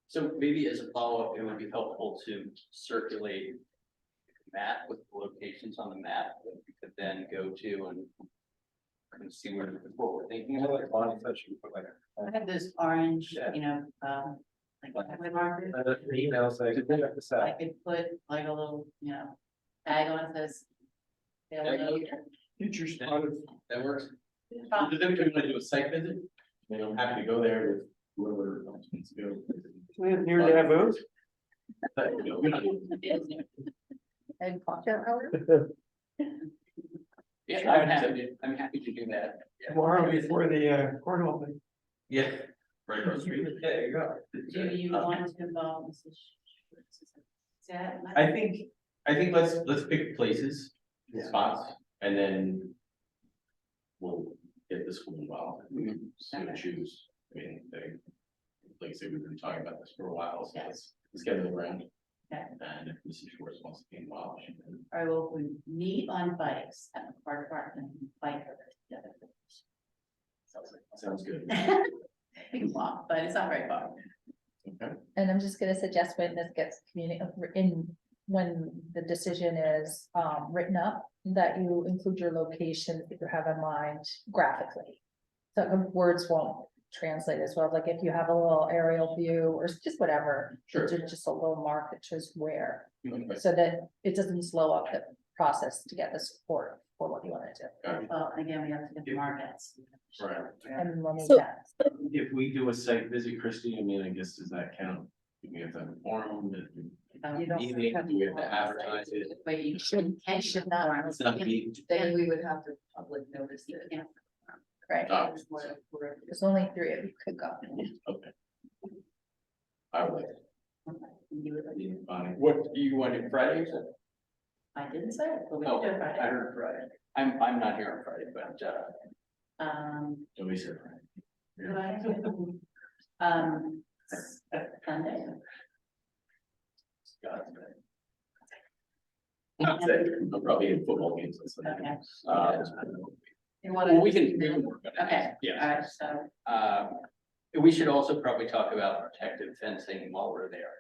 So maybe as a follow-up, it would be helpful to circulate a map with the locations on the map that we could then go to and see what we're thinking about. I have this orange, you know, like highway markers. Emails, I could check this I could put like a little, you know, tag on this. Future spotted. That works. Does anybody want to do a site visit? I mean, I'm happy to go there with whoever wants to go. Near the votes. But, you know, we're not- And cocktail hour? Yeah, I'm happy to do that. Yeah. Tomorrow before the cornhole thing. Yeah, right across the street. There you go. Do you want to involve Mrs. Schwartz? Is that- I think let's pick places, spots, and then we'll get the school involved. We can soon choose. I mean, like I said, we've been talking about this for a while, so let's get it around. Okay. And if Mrs. Schwartz wants to be involved, she can. All right, well, we meet on bikes at the park and bike. together. Sounds good. You can walk, but it's not very far. Okay. And I'm just gonna suggest when this gets when the decision is written up, that you include your location that you have in mind graphically. So the words won't translate as well, like if you have a little aerial view or just whatever. Sure. Just a little mark that shows where, Okay. so that it doesn't slow up the process to get the support for what you wanna do. Gotcha. Well, again, we have to get the markets. Right. And we'll need So- that. If we do a site visit, Christie, I mean, I guess, does that count? We have to inform them, You don't meeting, have we have to advertise it. But you should not. It's not be. Then we would have to public notice You it. can't. Right, Oh, there's only 3 of you could go. okay. I would like. You would- to. Fine. What, do you want it Friday or something? I didn't say it, but we Oh, can do it Friday. I heard Friday. I'm not here on Friday, but, Nobody said right. what I do? Sunday. I'm probably in football games. on Sunday. Okay. You well, wanna? we can work on it. Okay, Yeah. all right, so, We should also probably talk about protective fencing while we're there.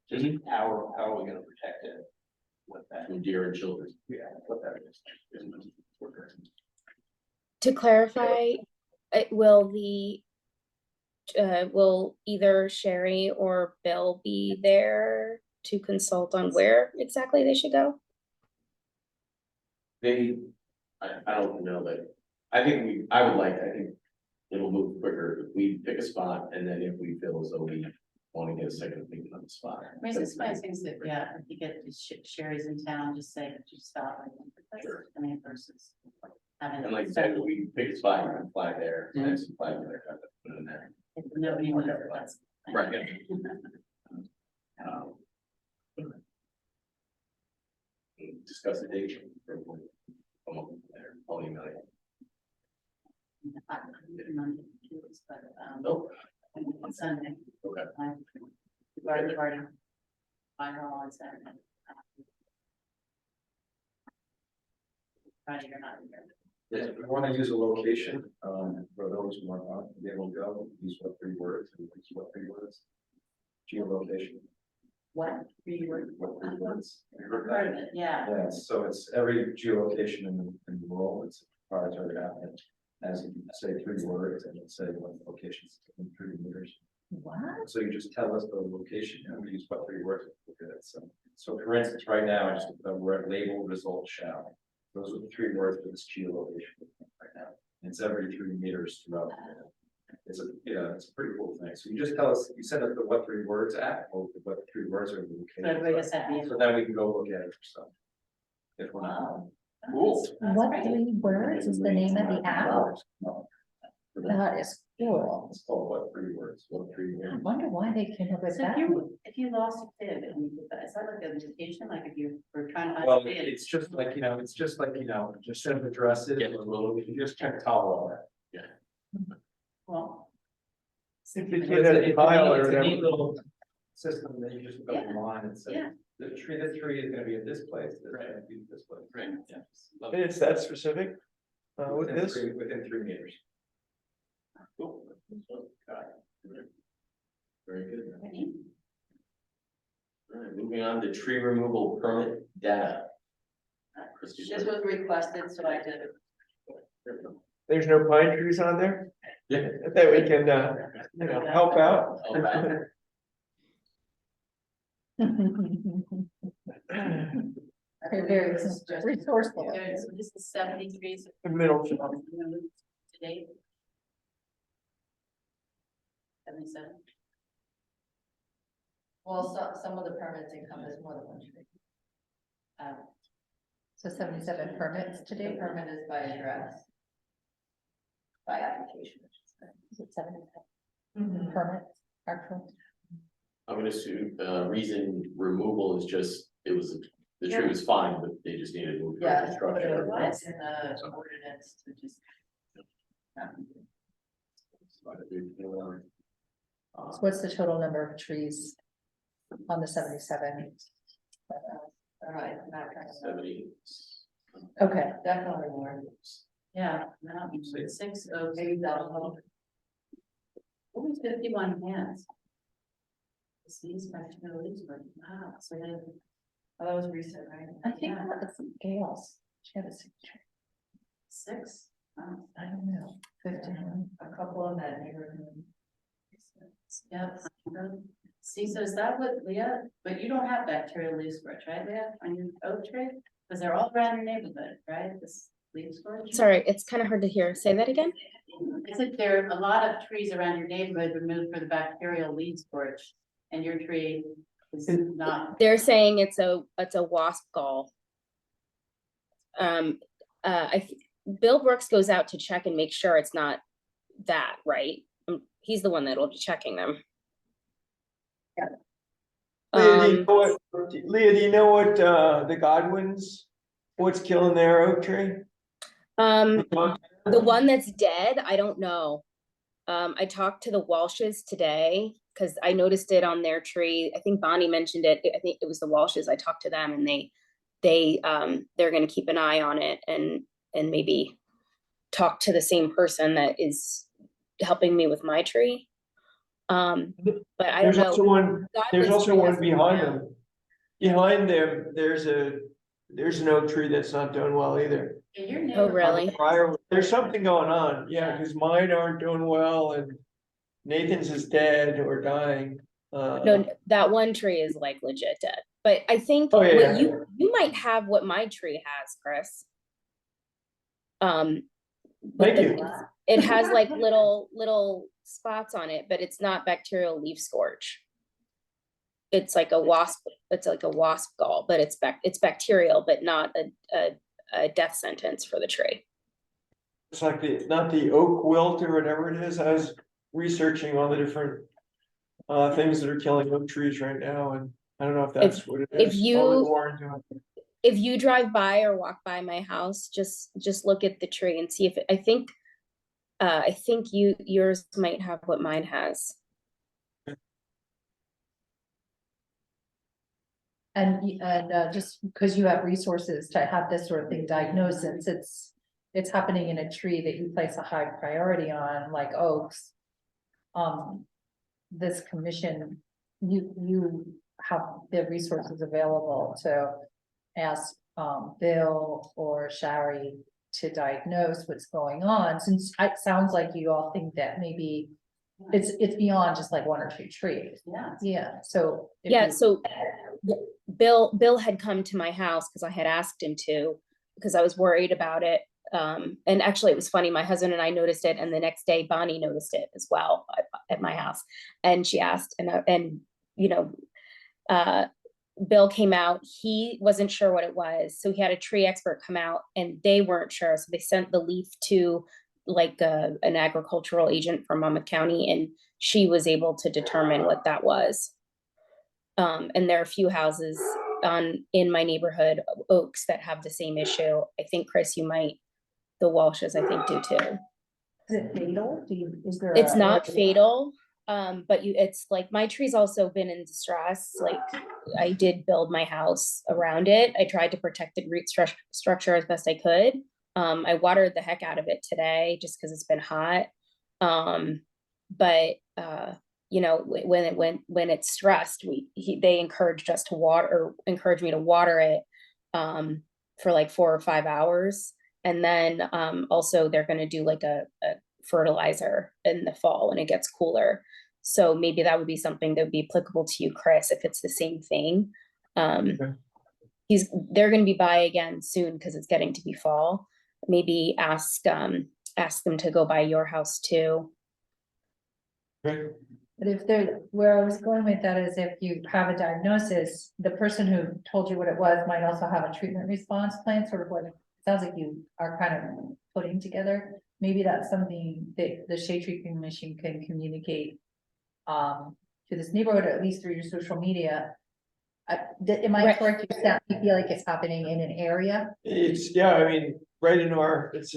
Just how are we gonna protect it? With that, From deer and children. yeah, what that is. To clarify, will will either Sherry or Bill be there to consult on where exactly they should go? I don't know that, I think I think it'll move quicker if we pick a spot and then if we feel as though we want to get a second opinion on the spot. I mean, it's one of those things that, yeah, if you get Sherry's in town, just say, could you stop? Sure. I mean, versus. having And like I said, we pick a spot, you can fly there, and then some flag there, kind of put it in there. If nobody knows what's. Right. Um, Discuss the date. I'll email you. But, Nope. on Sunday. Okay. Garden party. Fire hall on Saturday. Friday, you're not here. Yeah, if we want to use a location, for those who want to be able to go, use what 3 words, and use what 3 words? Geolocation, What? Three words? what 3 words? You heard Part that? of it, yeah. Yeah, so it's every geolocation in the world, it's proprietary app, and as you say 3 words, and it's say what locations in 3 meters. What? So you just tell us the location, and we use what 3 words, look at it, so for instance, right now, I just, the word label result shall. Those are the 3 words for this geolocation right now. It's every 3 meters throughout. It's a pretty cool thing. So you just tell us, you send us the what 3 words at, or what 3 words are the So everybody location. gets that. So then we can go look at it for stuff. If we're not. Wow. Cool. What 3 words is the name of the app? No. That is cool. It's called what 3 words, what 3 I words. wonder why they came up with So that. if you lost a kid and you did that, is that like a meditation, like if you were trying to. find Well, a kid? it's just like, just send addresses, Yeah. or you just check Colorado. Well. If the kid had a file or It's a whatever. neat little system that you just look up Yeah. online and say, Yeah. the tree is gonna be at this place, this is gonna be at this place. Right, yeah. Love And it. it's that specific? With Within this? 3 meters. Cool. Got it. Very good. Okay. All right, moving on to tree removal permit data. Christie. This was requested, so I did it. There's no pine trees on there? Yeah. That we can, help out. All right. They're very resourceful. Okay, so this is 73. The middle. Today. 77. Well, some of the permits encompass more than one tree. So 77 permits The today, permit is by address. By application. I should say. is it 77 permits, actual? I'm gonna assume, reason removal is just, the tree was fine, but they just needed to move. for Yeah, but construction. it was in the ordinance to just. So what's the total number of trees on the 77? All right, not kind of- 70. Okay, definitely more. Yeah, no, 6 oaks. Maybe that'll Only 51 hands. These practical leaves, but wow, so then. Oh, that was recent, right? I think Yeah. that's Gail's. She had a signature. 6. Wow. I don't know, 15. A couple in that neighborhood. Yep. See, so is that what Leah, but you don't have bacterial leaf scorch, right, Leah, on your oak tree? Because they're all around your neighborhood, right, this leaf scorch? Sorry, it's kind of hard to hear. Say that again? I said there are a lot of trees around your neighborhood removed for the bacterial leaf scorch, and your tree is not. They're saying it's a wasp gall. Bill Brooks goes out to check and make sure it's not that, right? He's the one that'll be checking them. Leah, do you know what, the Godwins, what's killing their oak tree? The one that's dead, I don't know. I talked to the Walshes today because I noticed it on their tree. I think Bonnie mentioned it. I think it was the Walshes. I talked to them and they're going to keep an eye on it and maybe talk to the same person that is helping me with my tree. But I don't There's also know. one, there's Godwin's also tree one hasn't come behind out. them. Behind them, there's an oak tree that's not doing well either. And your Oh, neighbor. really? There's something going on, yeah, because mine aren't doing well and Nathan's is dead or dying. No, that one tree is like legit dead. But I think Oh, yeah, what yeah. you might have what my tree has, Chris. Thank But you. it has like little spots on it, but it's not bacterial leaf scorch. It's like a wasp. It's like a wasp gall, but it's bacterial, but not a death sentence for the tree. It's like not the oak wilt or whatever it is. I was researching all the different things that are killing oak trees right now, and I don't know if that's what it is. If you- All the Warren doing. If you drive by or walk by my house, just look at the tree and see if I think yours might have what mine has. And just because you have resources to have this sort of thing diagnosed, since it's happening in a tree that you place a high priority on, like oaks. This commission, you have the resources available to ask Bill or Shari to diagnose what's going on, since it sounds like you all think that maybe it's beyond just like one or two trees. Yeah. Yeah, so. if Yeah, you- so Bill had come to my house because I had asked him to, because I was worried about it. And actually it was funny, my husband and I noticed it, and the next day Bonnie noticed it as well at my house. And she asked, and you know, Bill came out, he wasn't sure what it was. So he had a tree expert come out and they weren't sure. So they sent the leaf to like an agricultural agent from Monmouth County, and she was able to determine what that was. And there are a few houses in my neighborhood, oaks, that have the same issue. I think, Chris, the Walshes, I think, do too. Is it fatal? Is there? It's not fatal, but it's like my tree's also been in distress. Like I did build my house around it. I tried to protect the root structure as best I could. I watered the heck out of it today just because it's been hot. But you know, when it's stressed, they encouraged us to encouraged me to water it for like 4 or 5 hours. And then also they're going to do like a fertilizer in the fall when it gets cooler. So maybe that would be something that would be applicable to you, Chris, if it's the same thing. They're going to be by again soon because it's getting to be fall. Maybe ask them to go by your house too. But where I was going with that is if you have a diagnosis, the person who told you what it was might also have a treatment response plan, sort of like, sounds like you are kind of putting together. Maybe that's something that the Shade Tree Commission can communicate to this neighborhood, or at least through your social media. Am I correct? You feel like it's happening in an area? It's, yeah, I mean, right in it's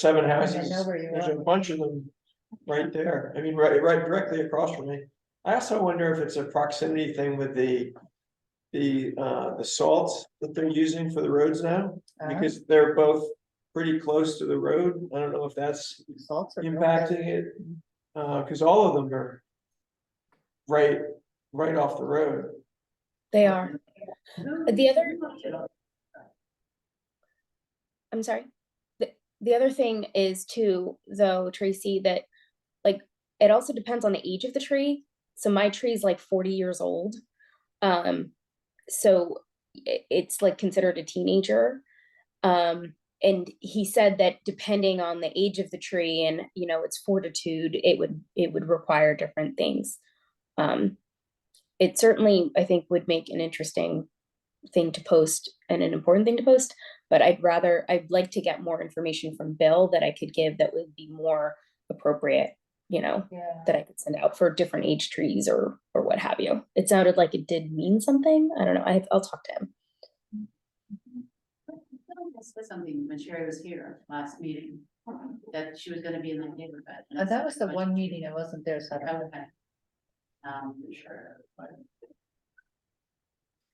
7 houses, know where you there's are. a bunch of them right there, I mean, right directly across from me. I also wonder if it's a proximity thing with the the salts that they're using for the roads now, Uh-huh. because they're both pretty close to the road. I don't know if that's Salts are real good. impacting it, cause all of them are right off the road. They are. The other, I'm sorry. The other thing is too, though, Tracy, that like, it also depends on the age of the tree. So my tree is like 40 years old. So it's like considered a teenager. And he said that depending on the age of the tree and, you know, its fortitude, it would require different things. It certainly, I think, would make an interesting thing to post and an important thing to post, but I'd like to get more information from Bill that I could give that would be more appropriate, you know, Yeah. that I could send out for different age trees or what have you. It sounded like it did mean something. I don't know. I'll talk to him. I said something when Sherry was here last meeting, that she was gonna be in the neighborhood. That was the one meeting I wasn't there, so I don't know. Okay. Sure.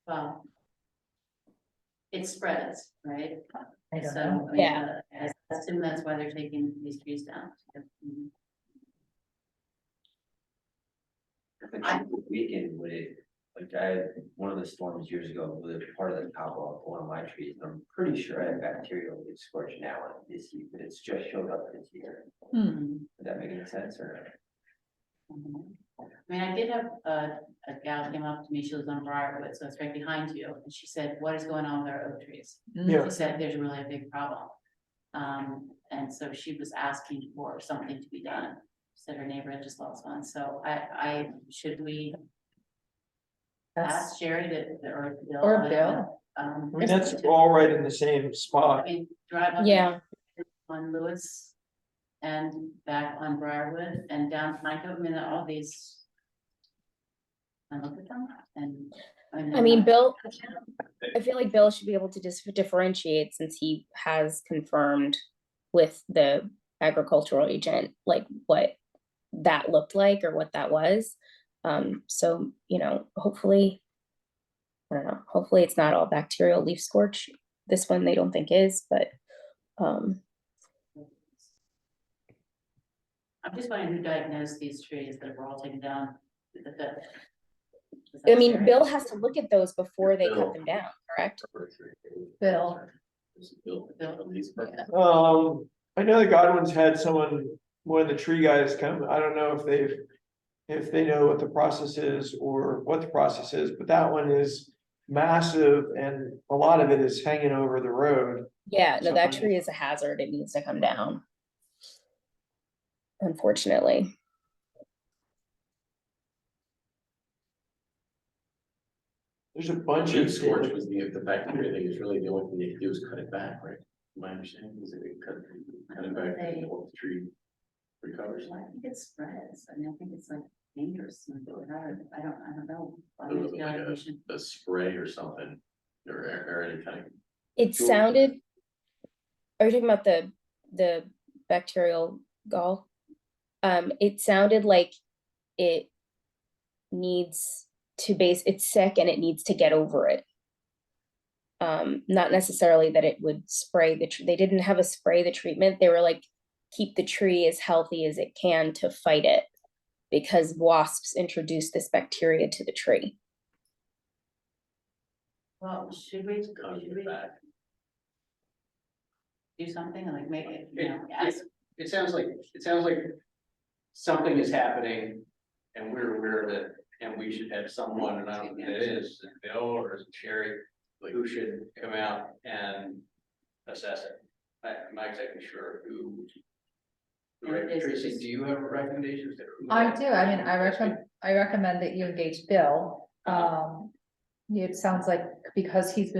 Well. It spreads, right? I don't So, know. I mean, Yeah. I assume that's why they're taking these trees down. I think the weekend would it, like one of the storms years ago, was part of the top of one of my trees, and I'm pretty sure I have bacterial leaf scorch now on it this year, but it's just showed up this year. Hmm. Would that make any sense or? I mean, I did have a gal came up to me, she was on Briarwood, so it's right behind you, and she said, what is going on with our oak trees? Yeah. She said, there's really a big problem. And so she was asking for something to be done. She said her neighbor had just lost one, so should we ask Sherry to, or Bill? Or Bill. I mean, that's all right in the same I spot. mean, drive up. Yeah. On Lewis and back on Briarwood and down Pinecone, I mean, all these. I look at them and. I mean, Bill, I feel like Bill should be able to just differentiate since he has confirmed with the agricultural agent, like what that looked like or what that was. So, you know, hopefully, I don't know, hopefully it's not all bacterial leaf scorch. This one they don't think is, but, I'm just wondering who diagnosed these trees that were all taken down. I mean, Bill has to look at those before they cut them down, correct? Bill. I know the Godwins had one of the tree guys come. I don't know if they know what the process is or what the process is, but that one is massive and a lot of it is hanging over the road. Yeah, no, that tree is a hazard. It needs to come down. Unfortunately. There's a bunch Leaf of scorch was the bacteria thing, is really the only thing they could do is cut it back, right? My understanding is that they cut it back and hope the tree recovers. I think it spreads. I mean, I think it's like dangerous. I don't know. I don't know, like a spray or something, or any kind of. It sounded, are you talking about the bacterial gall? It sounded like it needs to it's sick and it needs to get over it. Not necessarily that it would spray they didn't have a spray the treatment. They were like, keep the tree as healthy as it can to fight it because wasps introduce this bacteria to the tree. Well, should we do something like make it, you know, ask? It sounds like something is happening and we're aware of it and we should have someone, and I don't know who it is Bill or is it Sherry, who should come out and assess it. I'm not exactly sure who. Tracy, do you have recommendations? I do. I mean, I recommend that you engage Bill. It sounds like because he's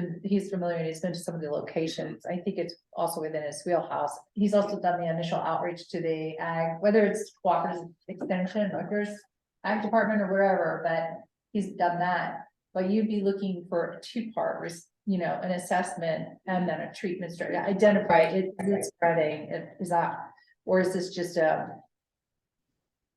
familiar and he's been to some of the locations, I think it's also within his wheelhouse. He's also done the initial outreach to the ag, whether it's Walker's Extension, Rutgers Ag Department or wherever, but he's done that. But you'd be looking for a two-part, you know, an assessment and then a treatment strategy. Identify it's spreading. Is that, or is this just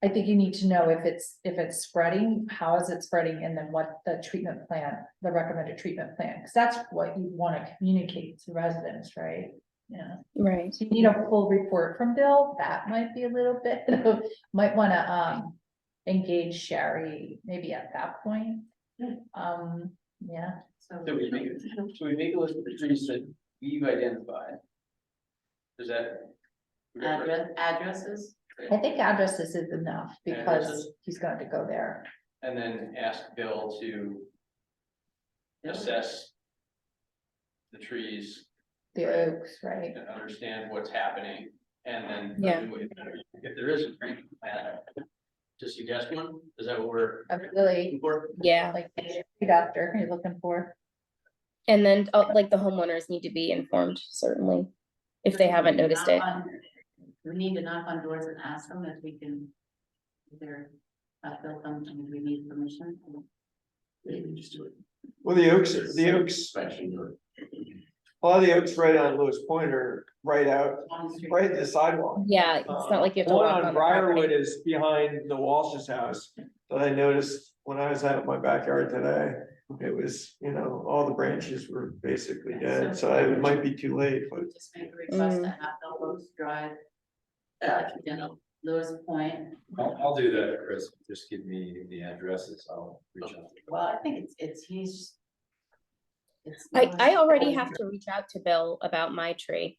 I think you need to know if it's spreading, how is it spreading, and then what the treatment plan, the recommended treatment plan, because that's what you want to communicate to residents, right? Yeah, Right. so you need a full report from Bill, that might be a little bit, might want to, engage Sherry, maybe at that point. Yeah, So. So we make a list of the trees that we've identified. Does that? Addresses, I think addresses is enough, because Addresses. he's going to go there. And then ask Bill to assess the trees The oaks, right? and understand what's happening. And then Yeah. if there is a tree plan, to suggest one, is that what we're I'm really looking for? Yeah. like a doctor you're looking for. And then like the homeowners need to be informed, certainly, if they haven't noticed it. We need to knock on doors and ask them if we can. Either have Bill come and we need permission. Maybe just do it. Well, the oaks, Inspection or. a lot of the oaks right on Lewis Point are right out, On the street. right at the sidewalk. Yeah, it's not like you have to One walk on on the property. Briarwood is behind the Walsh's house that I noticed when I was out in my backyard today. It was, all the branches were basically dead, so it might be too late, but. Just make a request to have Bill Rose Drive. Lewis Point, I'll do that, Chris, just give me the addresses, I'll reach out. well, I think he's. It's I already Lewis have Point. to reach out to Bill about my tree.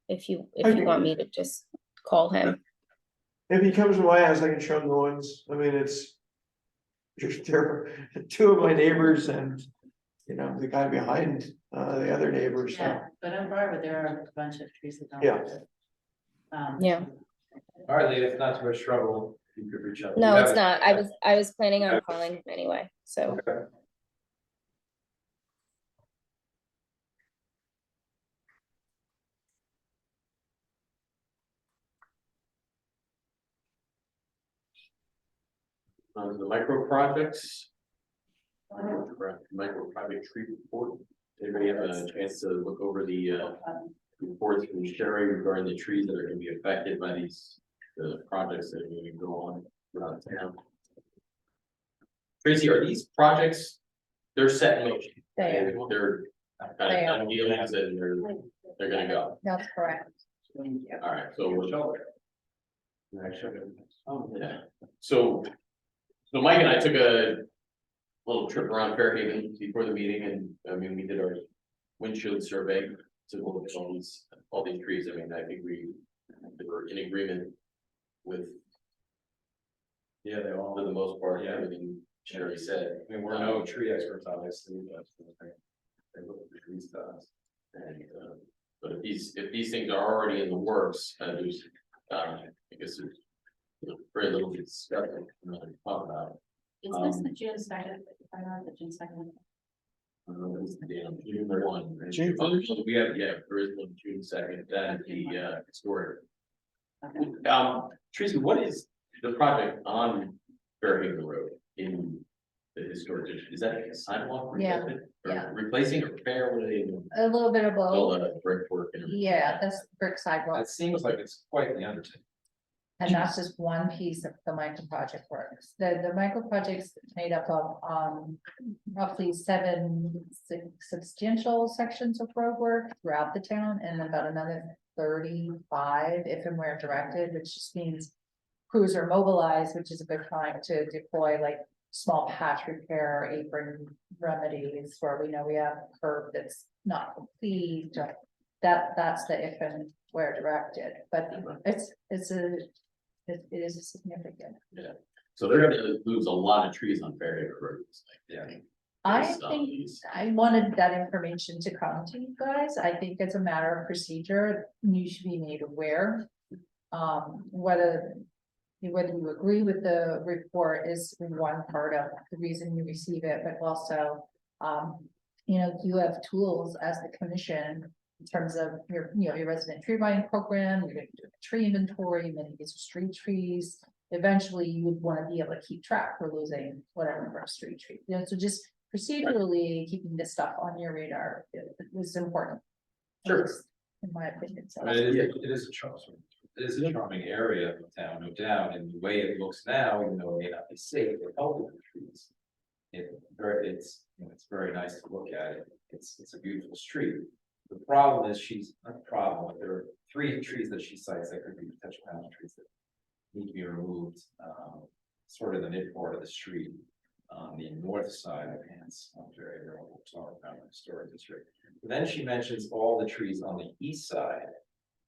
If you want me to just call him. If he comes to my house, I can show him the ones, I mean, they're two of my neighbors and, the guy behind, the other neighbors, so. Yeah, but in Borough, there are a bunch of trees that don't. Yeah. Yeah. All right, Lee, if not too much trouble, you could reach out. No, You it's have- not. I was planning on calling him anyway, so. Okay. The micro projects. Micro project tree report. Anybody have a chance to look over the reports from Sherry regarding the trees that are gonna be affected by these, the projects that are gonna go on around town? Tracy, are these projects, they're set in motion? They are. They're kind They of are. done dealings and they're gonna go. That's correct. All right, so we're. Yeah, so Mike and I took a little trip around Fairhaven before the meeting, and I mean, we did our windshield survey to look at all these trees. I mean, I think we were in agreement with. Yeah, they all, for the most part, everything Sherry said. I mean, we're no tree experts, obviously, but they look at the trees to us. And, but if these things are already in the works, there's, I guess there's. Very little to discuss, to talk about. Is this the June second, I know the June second? June 1. June Oh, 1st? so we have, yeah, there is one June 2nd, then the historic. Okay. Tracy, what is the project on Fairhaven Road in the historic district? Is that like a sidewalk? Yeah, replacement, or yeah. Replacing or repair, what are they doing? A little bit of All both. the brickwork and. everything. Yeah, that's brick sidewalk. It seems like it's quite the undertaking. And that's just one piece of the micro project works. The micro project's made up of, roughly 7 substantial sections of road work throughout the town, and about another 35 if and where directed, which just means crews are mobilized, which is a good time to deploy like small patch repair, apron remedies, where we know we have a curb that's not complete. That's the if and where directed, but it is a significant. Yeah, so they're gonna lose a lot of trees on Fairhaven Road. It's like, Yeah. I based on think these. I wanted that information to come to you guys. I think it's a matter of procedure. You should be made aware. Whether you agree with the report is one part of the reason you receive it, but also, you have tools as the commission in terms of your resident tree buying program, you're gonna do a tree inventory, many of these are street trees. Eventually, you would want to be able to keep track for losing whatever number of street trees, so just procedurally keeping this stuff on your radar is important. Sure. In my opinion, so. I mean, it is a trust. it is a charming area of town, no doubt, and the way it looks now, even though it may not be safe, it helps with the trees. It's very nice to look at it, it's a beautiful street. The problem is not a problem, but there are 3 trees that she cites that could be potential hazard trees that need to be removed, sort of the mid part of the street. On the north side of Hance, area, we'll talk about in the historic district. But then she mentions all the trees on the east side,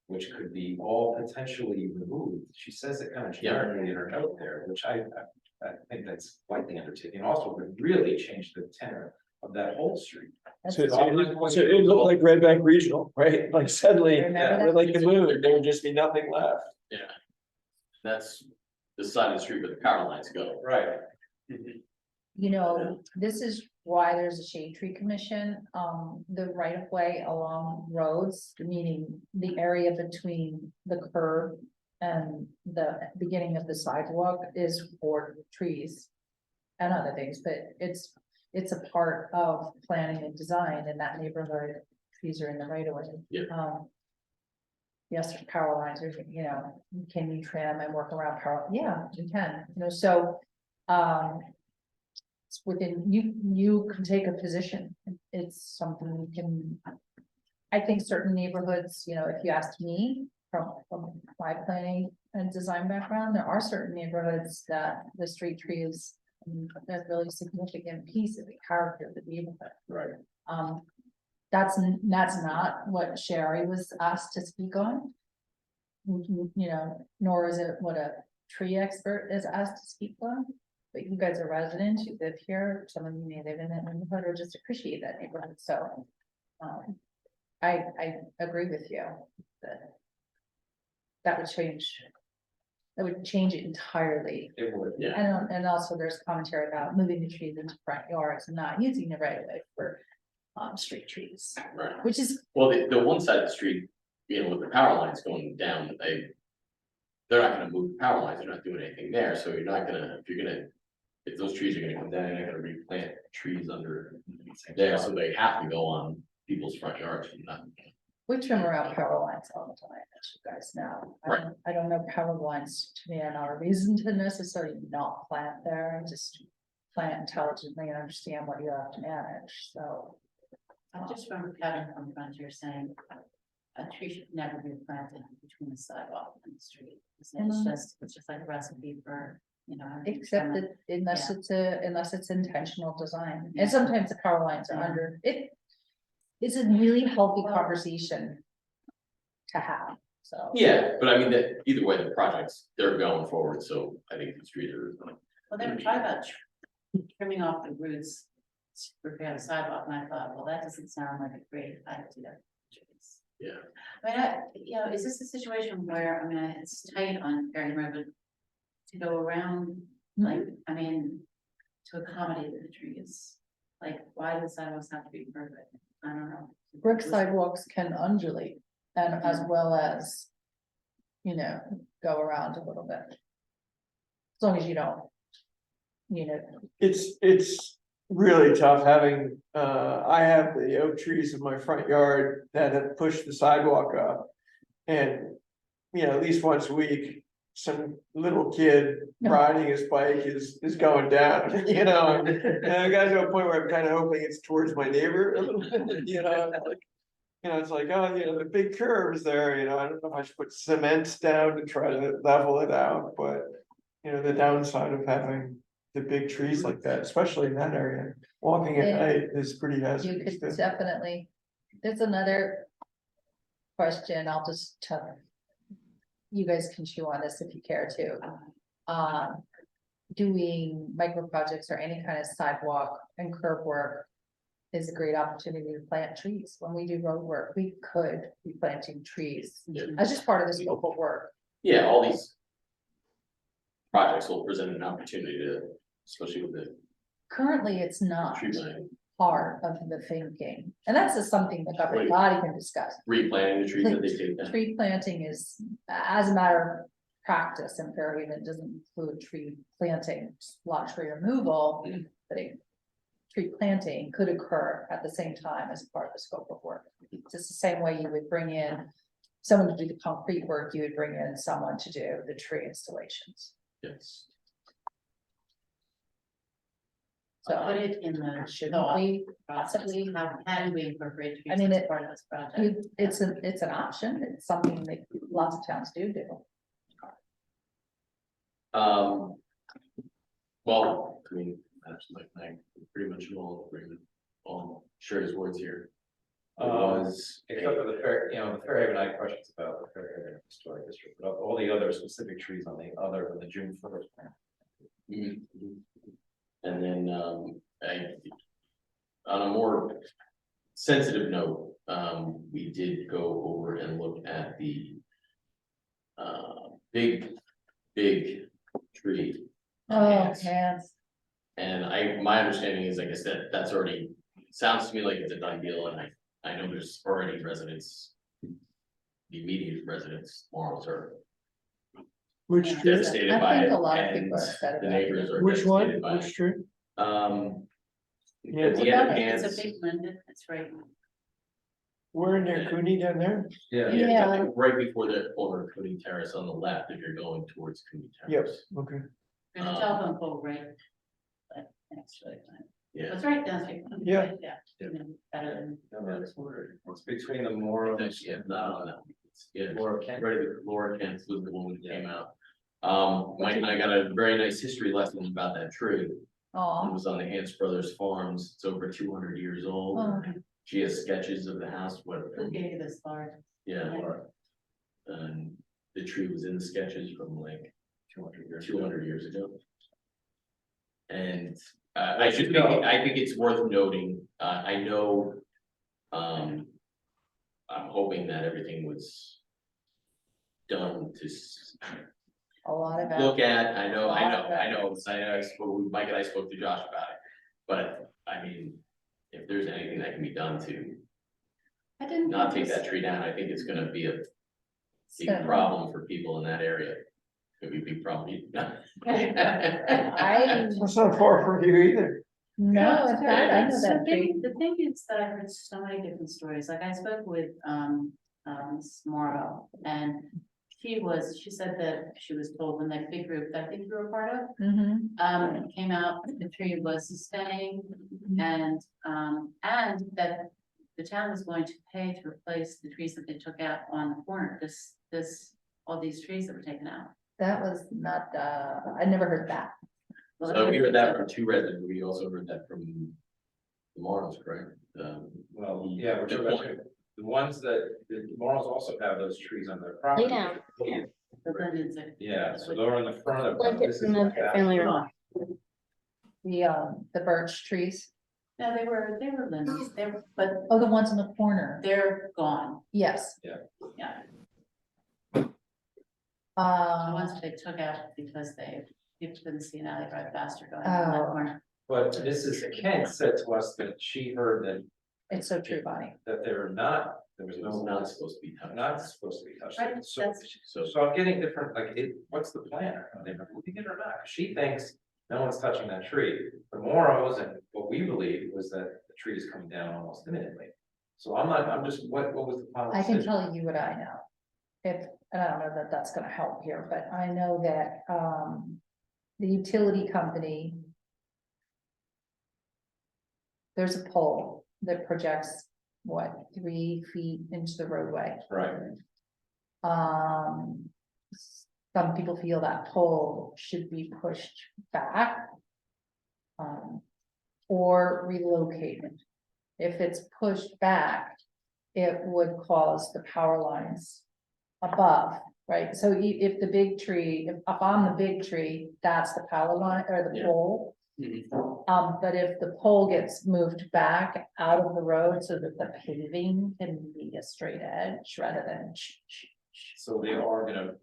which could be all potentially removed. She says it kind of generally in her note there, which I think that's quite the undertaking. Also would really change the tenor of that whole street. So it looked like Red Bank Regional, right? Like suddenly, Remember that? like the moon, there would just be nothing left. Yeah. That's the side of the street where the power lines go. Right. You know, this is why there's a shade tree commission, the right of way along roads, meaning the area between the curb. And the beginning of the sidewalk is for trees. And other things, but it's a part of planning and design in that neighborhood, trees are in the right of way. Yeah. Yes, there's power lines, or, you know, can you trim and work around power? Yeah, you can, you know, so, it's within, you can take a position, it's something you can. I think certain neighborhoods, you know, if you asked me from my planning and design background, there are certain neighborhoods that the street tree is a really significant piece of the character of the neighborhood. Right. That's not what Sherry was asked to speak on. You know, nor is it what a tree expert is asked to speak on. But you guys are residents, you live here, some of you may live in that neighborhood or just appreciate that neighborhood, so. I agree with you that. That would change. That would change it entirely. It would. Yeah. And also there's commentary about moving the trees into front yards and not using the right of way for street trees, Right. which is. Well, the one side of the street, you know, with the power lines going down, they're not gonna move the power lines, they're not doing anything there, so you're not gonna, if those trees are gonna come down, you're not gonna replant trees under there, so they have to go on people's front yards, not. We trim around power lines all the time, as you guys know. Right. I don't know power lines to me are not a reason to necessarily not plant there, just plant intelligently and understand what you have to manage, so. I just remember Kevin from Frontier saying a tree should never be planted between the sidewalk and the street. It's just like a recipe for, you know. Except that unless it's intentional design, Yeah. and sometimes the power lines are under it. It's a really healthy conversation to have, so. Yeah, but I mean, that either way, the projects, they're going forward, so I think the streets are. Well, they were talking about trimming off the roots, to repair the sidewalk, and I thought, well, that doesn't sound like a great idea. Yeah. I mean, you know, is this a situation where, I mean, it's tight on Perry Road to go around, like, I mean, to accommodate the trees? Like, why do the sidewalks have to be perfect? I don't know. Brick sidewalks can undulate and as well as, you know, go around a little bit. As long as you don't, you know. It's really tough having, I have the oak trees in my front yard that have pushed the sidewalk up. And, you know, at least once a week, some little kid riding his bike is going down, you know. And I got to a point where I'm kind of hoping it's towards my neighbor a little bit, you know, like. You know, it's like, oh, you know, the big curve is there, you know, I don't know if I should put cement down to try to level it out, but. You know, the downside of having the big trees like that, especially in that area, walking at Yeah. night is pretty You hazardous. could definitely, there's another question, I'll just tell. You guys can chew on this if you care to. Doing micro projects or any kind of sidewalk and curb work. Is a great opportunity to plant trees. When we do road work, we could be planting trees. Yeah. That's just part of the scope of work. Yeah, all these. Projects will present an opportunity to, especially with the Currently, it's not tree line, part of the thinking, and that's just something the governing body can discuss. replanting the trees that they take down. Tree planting is, as a matter of practice, in Fairhaven, doesn't include tree planting, lot tree removal, but tree planting could occur at the same time as part of the scope of work. It's just the same way you would bring in someone to do the concrete work, you would bring in someone to do the tree installations. Yes. Put So it in the shouldn't thought we process, possibly, how do we incorporate I trees mean, as part of this project? it's an option, it's something that lots of towns do. Well, I mean, that's like, pretty much all agreement, all shared his words here. It was, Except for the fair, the Fairhaven, I had questions about the Fairhaven Historic District, but all the other specific trees on the other than the June 1st plan. mhm. And then, on a more sensitive note, we did go over and look at the big tree. Oh, Yes. yes. And my understanding is, like I said, that's already, sounds to me like it's a done deal, and I know there's already residents. The immediate residents, morals are Which Yeah. tree? devastated I by think it, a lot of and people are upset the about it. neighbors are Which one? devastated by Which it. tree? At Yeah, the end of It's Hans, a big blended, it's right. we're near Cooney down there. yeah, Yeah. it's like right before the corner of Cooney Terrace on the left, if you're going towards Cooney Yep, Terrace. okay. There's a telephone pole right. But it's really fine. Yeah. It's right down street. Yeah. Yeah. Better than. It's between the Moros. That's, yeah, not on that. Yeah, Laura Kent. right, Laura Kent was the one that came out. Mike and I got a very nice history lesson about that tree. It Oh, was on the Hans Brothers Farms. It's over 200 years old. Oh. She has sketches of the house, Who gave you this large? yeah. And the tree was in the sketches from like 200 years ago. And I think it's worth noting, I know, I'm hoping that everything was done to a lot of look it. at. I know, Mike and I spoke to Josh about it, but I mean, if there's anything that can be done to I didn't. not take that tree down, I think it's gonna be a big So- problem for people in that area. Could be a big problem. I, That's not far from you either. no, in fact, I know that tree. The thing is that I heard so many different stories, like I spoke with, Ms. Morrow, and she said that she was told when that big group that I think you were a part of, Mhm. came out, the tree was staying, and that the town was going to pay to replace the trees that they took out on the corner, all these trees that were taken out. That was not, I never heard that. Well, So we heard that from two residents, we also heard that from the Morals, correct? Well, yeah, we're talking about the ones that, the Morals also have those trees on their property. down. But then it's like. Yeah, so they're on the front of. Like this it's is in the back. family Hold room. on. The birch trees. No, they were limbs, but Oh, the ones in the corner. they're gone, Yes. yeah. The Um, ones that they took out because people couldn't see now, they drive faster going down that Oh. corner. But Mrs. Kent said to us that she heard that, it's so true, Bonnie. that they're not, there was It was no, not supposed to be touched. not supposed to be touched. Right, So, that's- so I'm getting different, like, what's the plan? Are they removing it or not? She thinks no one's touching that tree. The Moros and what we believe was that the tree is coming down almost imminently. So I'm just, what was the final I can decision? tell you what I know. And I don't know that that's gonna help here, but I know that, the utility company. There's a pole that projects, 3 feet into the roadway. Right. Some people feel that pole should be pushed back. Or relocated. If it's pushed back, it would cause the power lines above, right? So if the big tree, if up on the big tree, that's the power line or the Yeah. pole. Mhm. But if the pole gets moved back out of the road so that the paving can be a straight edge rather than. So they are gonna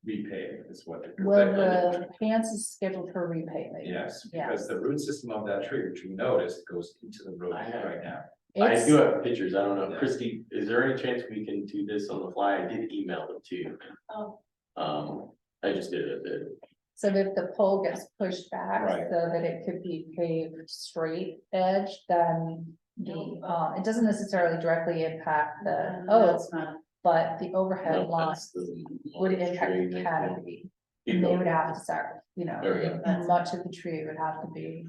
repay is what. Well, the Hans is scheduled for repaving. Yes, Yes. because the root system of that tree, which we noticed, goes into the road I have- right now. I It's, do have pictures, I don't know, Yeah. Christie, is there any chance we can do this on the fly? I did email them to you. Oh. I just did it, so if the pole gets pushed back Right. so that it could be paved straight edge, then it doesn't necessarily directly impact the, No, it's not, but the overhead No, line that's the would impact tree the that canopy. keep And they going. would have to start, There we go. much of the tree would have to be.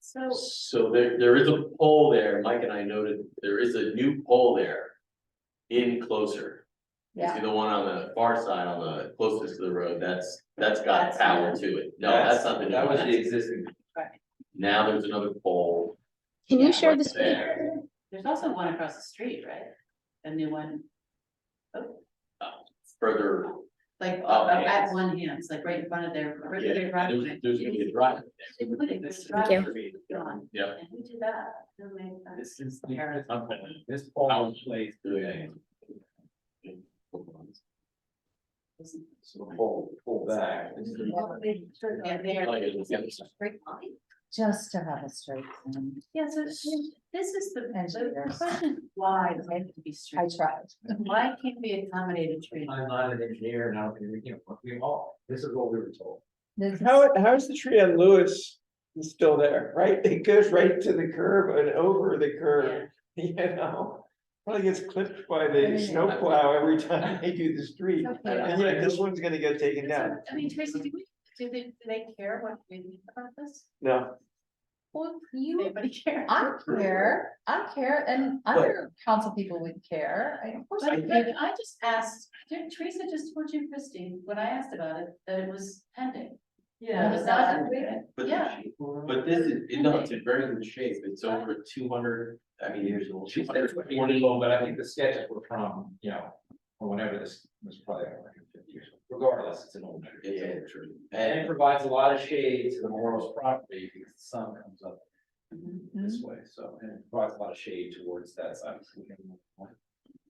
So, So there is a pole there, Mike and I noted, there is a new pole there. In closer. You see Yeah, the one on the far side, on the closest to the road, that's got That's power new. to it. No, that's not the new That was one. the existing. Now there's another pole. Can you Yeah, share right the screen? there. there's also one across the street, right? A new one, Further, like, Oh, at yes. one hand, it's like right in front of their. right yeah, their driveway. there's gonna be a drive. They put it this Thank you. driveway on, Yeah. and who did that? Who made that? This is Parents. this pole plays Yeah. So pull back. Yeah, they're- Like it was the other side. Great line. just to have a straight line. Yeah, so this is the Engineers. question, why does it have to be I straight? tried. Why can't we accommodate a tree? I'm not an engineer and I don't, we all, this is what we were told. This is- How's the tree on Lewis still there, right? It goes right to the curb and over the curb, you know? Probably gets clipped by the snowplow every time they do the street. Okay. And yet this one's gonna get taken down. I mean, Tracy, do they care what we think about this? No, Well, you, Anybody care? I care, and other council people would care, of course. But I just asked, Teresa just told you, Christine, when I asked about it, that it was pending. Yeah. It was not, But, yeah. but this is, no, it's in very good shape. It's over 200, I mean, years old. She said it's 40 long, but I think the sketches were from, or whenever this was probably 150 years. Regardless, it's an old tree. Yeah, true. And it provides a lot of shade to the Morrow's property because the sun comes up this way, so, and it provides a lot of shade towards that side.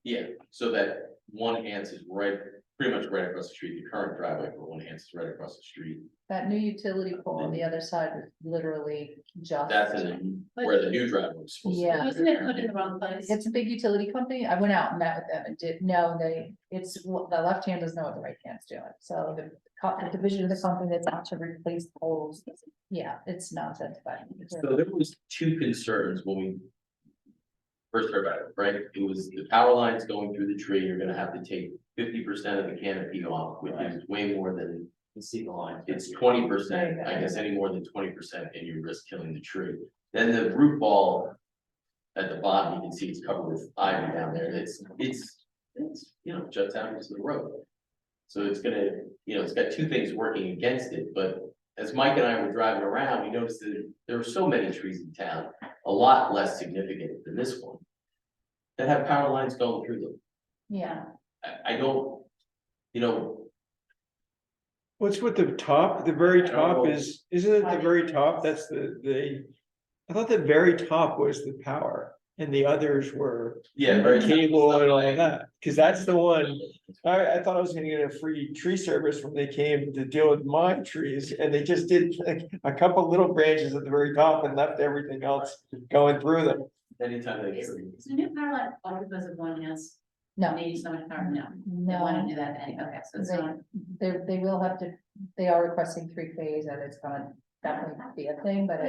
Yeah, so that one Hans is right, pretty much right across the street, the current driveway for one Hans is right across the street. That new utility pole on the other side is literally just. That's in where the new driveway is supposed to be. Yeah. Wasn't it put in the wrong place? It's a big utility company. I went out and met with them and did, no, it's, the left hand doesn't know what the right hand's doing. So the division of the company that's out to replace poles, yeah, it's nonsense, but. So there was two concerns when we first heard about it, right? It was the power lines going through the tree, you're gonna have to take 50% of the canopy off, which is way more than, You see the line. it's 20%, There you go. I guess, any more than 20%, and you risk killing the tree. Then the root ball at the bottom, you can see it's covered with ivy down there, it's, juts out into the road. So it's gonna, it's got two things working against it, but as Mike and I were driving around, we noticed that there were so many trees in town, a lot less significant than this one, that have power lines going through them. Yeah, I don't, what's with the top? The very I don't top know. isn't it the very top? That's I thought the very top was the power and the others were yeah, the very. cable and all of that. Cause that's the one, I thought I was gonna get a free tree service when they came to deal with my trees and they just did like a couple little branches at the very top and left everything else going through them. Anytime they. Is the new power line all because of one has no, needs so much power? No. They wanna no, do that anyway, okay, so it's not. they will have to, they are requesting 3-phase and it's gonna definitely be a thing, but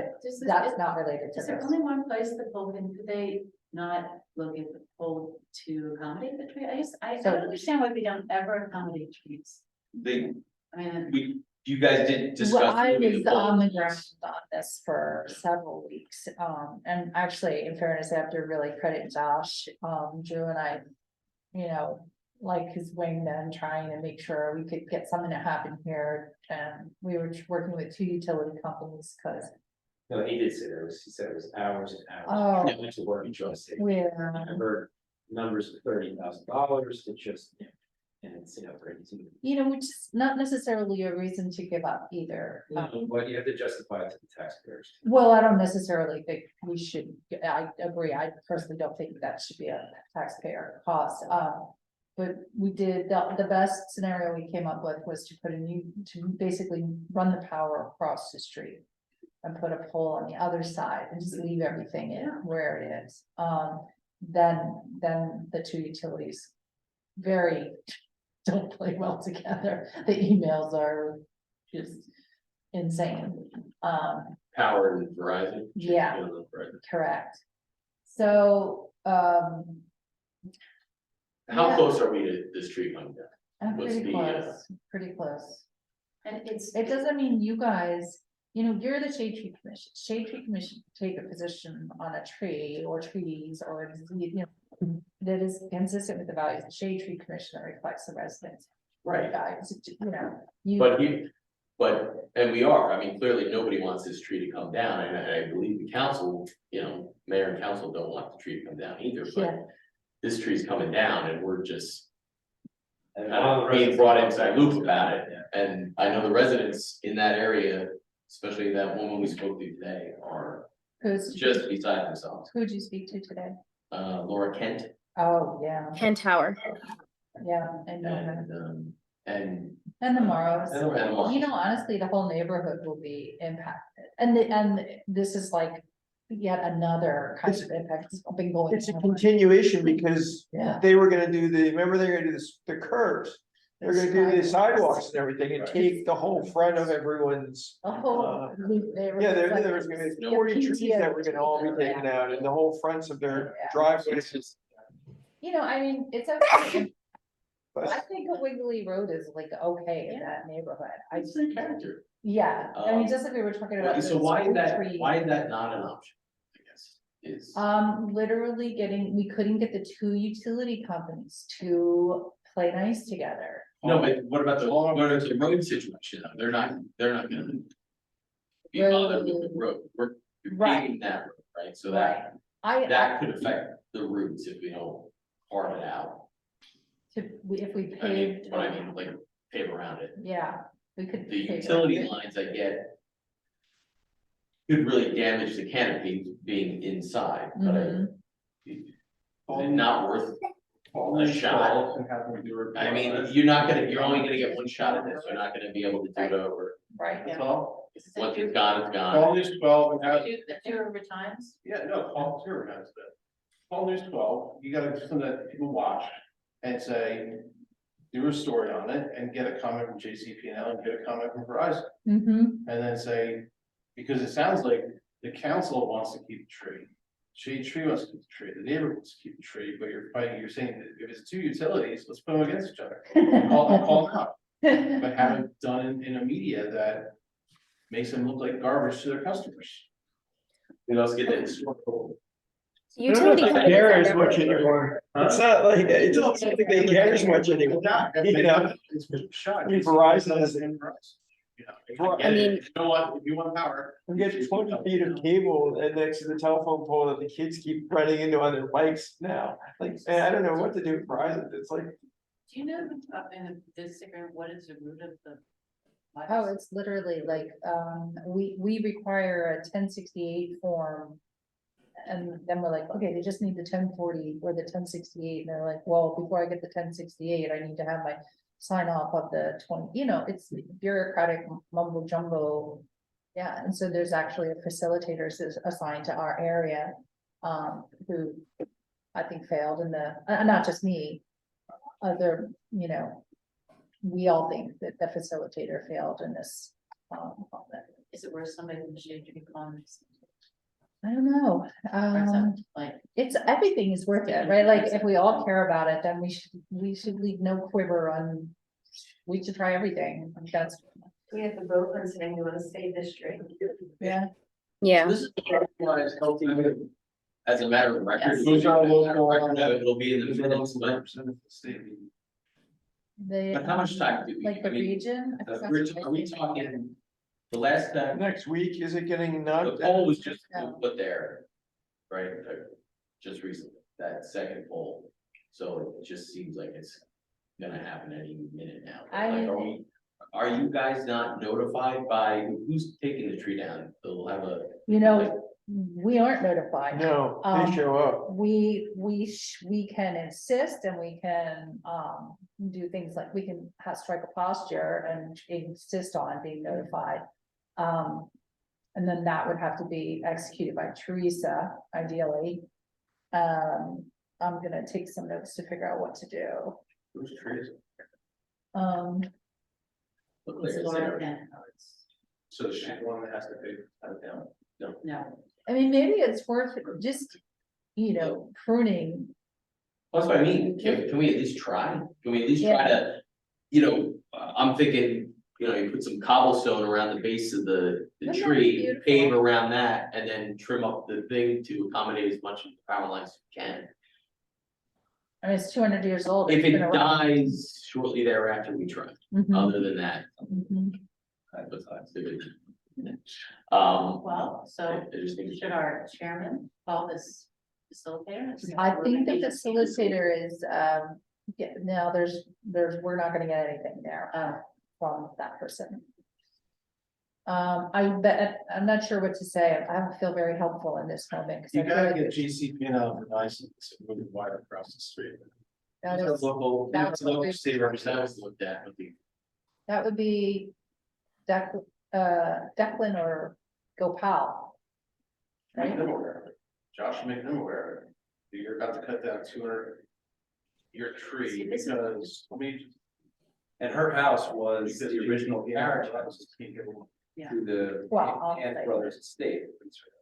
that's not related to Is there this. only one place the pole can, could they not look at the pole to accommodate the tree? I So- don't understand why we don't ever accommodate trees. They, I mean, you guys did discuss. Well, I moving was the on the poles. ground on this for several weeks, and actually, in fairness, I have to really credit Josh, Drew and I. Like his wingman, trying to make sure we could get something to happen here, and we were working with 2 utility companies, cause. No, he did say he said it was hours and hours. Oh. It was work and just. We're, I heard numbers of $30,000 to just, and it's, crazy. which is not necessarily a reason to give up either. But you have to justify it to the taxpayers. Well, I don't necessarily think we should, I agree, I personally don't think that should be a taxpayer cost, but we did, the best scenario we came up with was to to basically run the power across the street. And put a pole on the other side and just leave everything in where it is, then the 2 utilities. Don't play well together, the emails are just insane, Power and Verizon. Yeah. Right. correct. So, How Yeah. close are we to this tree coming down? I'm What's pretty the, close, pretty close. And it's, It doesn't mean you guys, you know, you're the shade tree commission. Shade tree commission take a position on a tree or trees or, you know, that is consistent with the values of the shade tree commission that reflects the residents. Right. Values, you know, you. and we are, I mean, clearly, nobody wants this tree to come down, and I believe the council, you know, mayor and council don't want the tree to come down either, Yeah. but. This tree's coming down and we're just And being brought inside loop about it, and I know the residents in that area, especially that woman we spoke to today, are Who's, just beside themselves. who'd you speak to today? Laura Kent, Oh, yeah, Ken Tower. yeah, I know her. and And the Morrows. And the Morrows. You know, honestly, the whole neighborhood will be impacted. And this is like yet another kind of impact that's been going. It's a on. continuation because Yeah. they were gonna do remember they were gonna do this, the curbs. They were gonna do the sidewalks and everything and take the whole front of everyone's. A whole loop there. Yeah, It's like- there was gonna be Yeah, 40 trees PTO. that were gonna all be taken out and the whole fronts of their Yeah. driveways. You know, I mean, it's okay. But I think a Wiggly Road is like okay in that neighborhood. it's the character. Yeah, I mean, just like we were talking about. So the why is school that, tree. why is that not an option? I guess, is, Literally we couldn't get the two utility companies to play nice together. no, but what about the road situation? They're not gonna. Be bothered with the road, we're Right. paving that road, right, so Right. that I, could affect the routes if we don't carve it out. if we I mean, paved. what I mean, like pave around it. Yeah, we could. The pave utility around it. lines I get. Could really damage the canopy being inside, but Mhm. is it not worth a shot? And have them do it. I mean, you're only gonna get one shot at this, you're not gonna be able to do it over. Right, That's all. Once it's gone, it's gone. Call News 12 and have, the two over times, yeah, no, call zero times that. Call News 12, you gotta do something that people watch and say, do a story on it and get a comment from JCP&L and get a comment from Verizon. Mhm. And then say, because it sounds like the council wants to keep the tree. Shade Tree wants to keep the tree, the neighbor wants to keep the tree, but you're saying that if it's two utilities, let's put them against each other. Call them out, but have it done in a media that makes them look like garbage to their customers. You know, let's get that historical. I don't know Utility if they companies care are as never- much anymore. It's not like, it doesn't seem like they care as much anymore. You know, It's a shot. I mean, Verizon is- And Verizon, you know, Well, I mean- if you want power. we get 20 feet of cable and next to the telephone pole that the kids keep running into on their bikes now. Like, and I don't know what to do with Verizon. It's like, do you know, in the sticker, what is the root of the? Oh, it's literally like, we require a 1068 form. And then we're like, okay, they just need the 1040 or the 1068, and they're like, well, before I get the 1068, I need to have my sign off of the 20, you know, it's bureaucratic mumbo jumbo. Yeah, and so there's actually a facilitator assigned to our area, who I think failed in not just me. Other, you know, we all think that the facilitator failed in this. Is it worth somebody from Shade Tree Farms? I don't know, Like, it's, everything is worth it, right? Like, if we all care about it, then we should leave no quiver on. We should try everything, that's, We have to vote on saying we want to save this tree. yeah. Yeah, This is recognized healthy as a matter of record. Yes. Those are local- It'll be in the minutes, but The, how much time do we, like I the mean, region. I forgot Rich, what are we I said. talking, the last time, next week, is it getting the knocked poll down? was just No. put there, right? Just recently, that second poll, so it just seems like it's gonna happen any minute now. Like, are you guys not notified by, who's taking the tree down? They'll have a, You know, we aren't notified. No, Um, they show up. We can insist and we can, do things like, we can strike a posture and insist on being notified. And then that would have to be executed by Teresa, ideally. I'm gonna take some notes to figure out what to do. whose tree is it? Look it's there, is Laura there? Kent. So she's the one that has to pay out down. No, I mean, maybe it's worth just, you know, pruning That's what I mean, can we at least try? Can we at least try to, you know, I'm thinking, you know, you put some cobblestone around the base of the Wouldn't that be tree, beautiful? pave around that, and then trim up the thing to accommodate as much of the power lines as you can. I mean, it's 200 years old. If it's been it around. dies shortly thereafter, we try, Mhm, other than that, mhm. besides the. Well, so I just think- should our chairman call this facilitator? I think the facilitator is, yeah, no, we're not gonna get anything there, from that person. I bet, I'm not sure what to say. I don't feel very helpful in this moment. 'Cause I You feel gotta like get GCP now for license and move the wire across the street. that It's a is- local, that it's a would local be- state representative looked at with the. That would be Declan or Gopal. Make Right? them aware of it. Josh, make them aware of it. You're about to cut down 200-year tree See, this is- because, I mean, And her house was Because the the original carriage carriage house Yeah. to the Well, I'll Hans say- Brothers estate,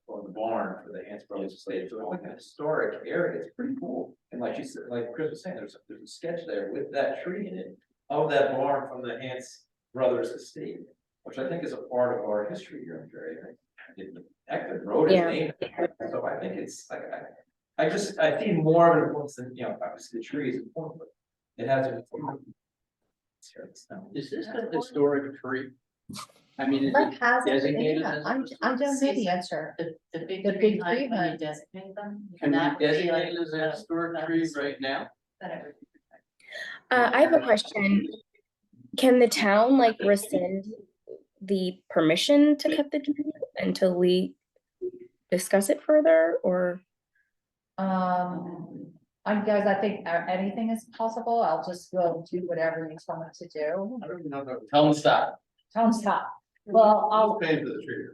or the barn for the Hans Brothers estate, so it's like a historic area, it's pretty cool. And like you said, like Chris was saying, there's a sketch there with that tree in it, of that barn from the Hans Brothers estate, which I think is a part of our history here in Barry. Heck, the road is Yeah. named, after it, so I think it's like, I see more of an importance than, you know, obviously the tree is important, but it has a. Is this a historic tree? I mean, is That it has, designated yeah, as a I don't know the answer. The big The tree big height, tree when height. you designate them. can that we would be like designate it as a historic tree right now? Then it would be protected. I have a question. Can the town like rescind the permission to cut the tree until we discuss it further, or? Guys, I think anything is possible. I'll just go do whatever you tell me to do. I don't even know that. Tell them to stop. Tell them stop. Well, I'll, Who's paying for the tree?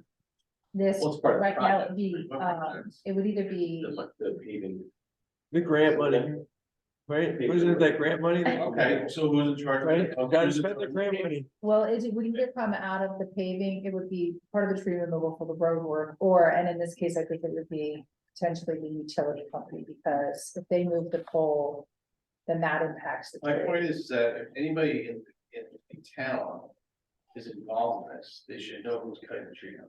this, Well, it's part of the right now, project. it'd be, it would either be, The paving. The grant money, right? Wasn't it that grant money? Okay, so who's in charge? of Right, it? gotta Who's in spend the charge? grant money. well, it would either come out of the paving, it would be part of the tree removal for the road work, or, and in this case, I think it would be potentially the utility company, because if they move the pole, then that impacts the My tree. point is that if anybody in town is involved in this, they should know who's cutting the tree down.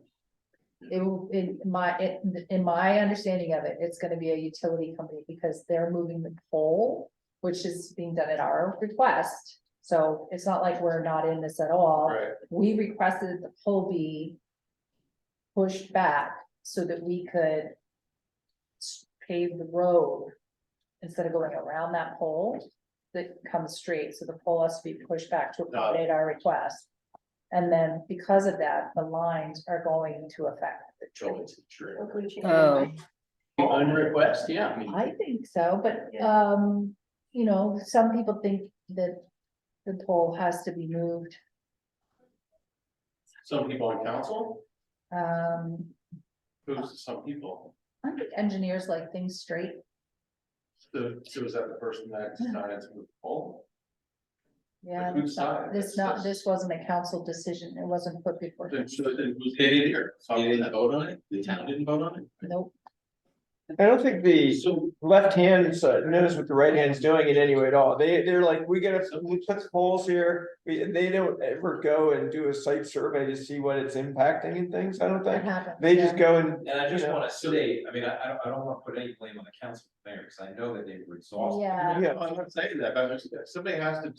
It will, in my understanding of it, it's gonna be a utility company, because they're moving the pole, which is being done at our request. So it's not like we're not in this at all. Right. We requested that the pole be pushed back so that we could pave the road instead of going around that pole that comes straight. So the pole has to be pushed back to accommodate our request. And then because of that, the lines are going to affect the tree. Oh, On request, yeah, I mean, I think so, but, you know, some people think that the pole has to be moved. Some people on council, I who's some people, think engineers like things straight. so is that the person that decided to move the pole? Yeah, Who decided this wasn't a council decision. It wasn't put before. Then who's They the didn't, here? they didn't vote on it? The town didn't vote on it? Nope. I don't think the left hand knows what the right hand's doing in any way at all. They're like, we put the poles here. They don't ever go and do a site survey to see what it's impacting and things, I don't That think. happens. They yeah. just go and. And I just you know, wanna say, I mean, I don't wanna put any blame on the council mayor, because I know that they were exhausted. Yeah. Yeah. I'm not saying that, but somebody has to,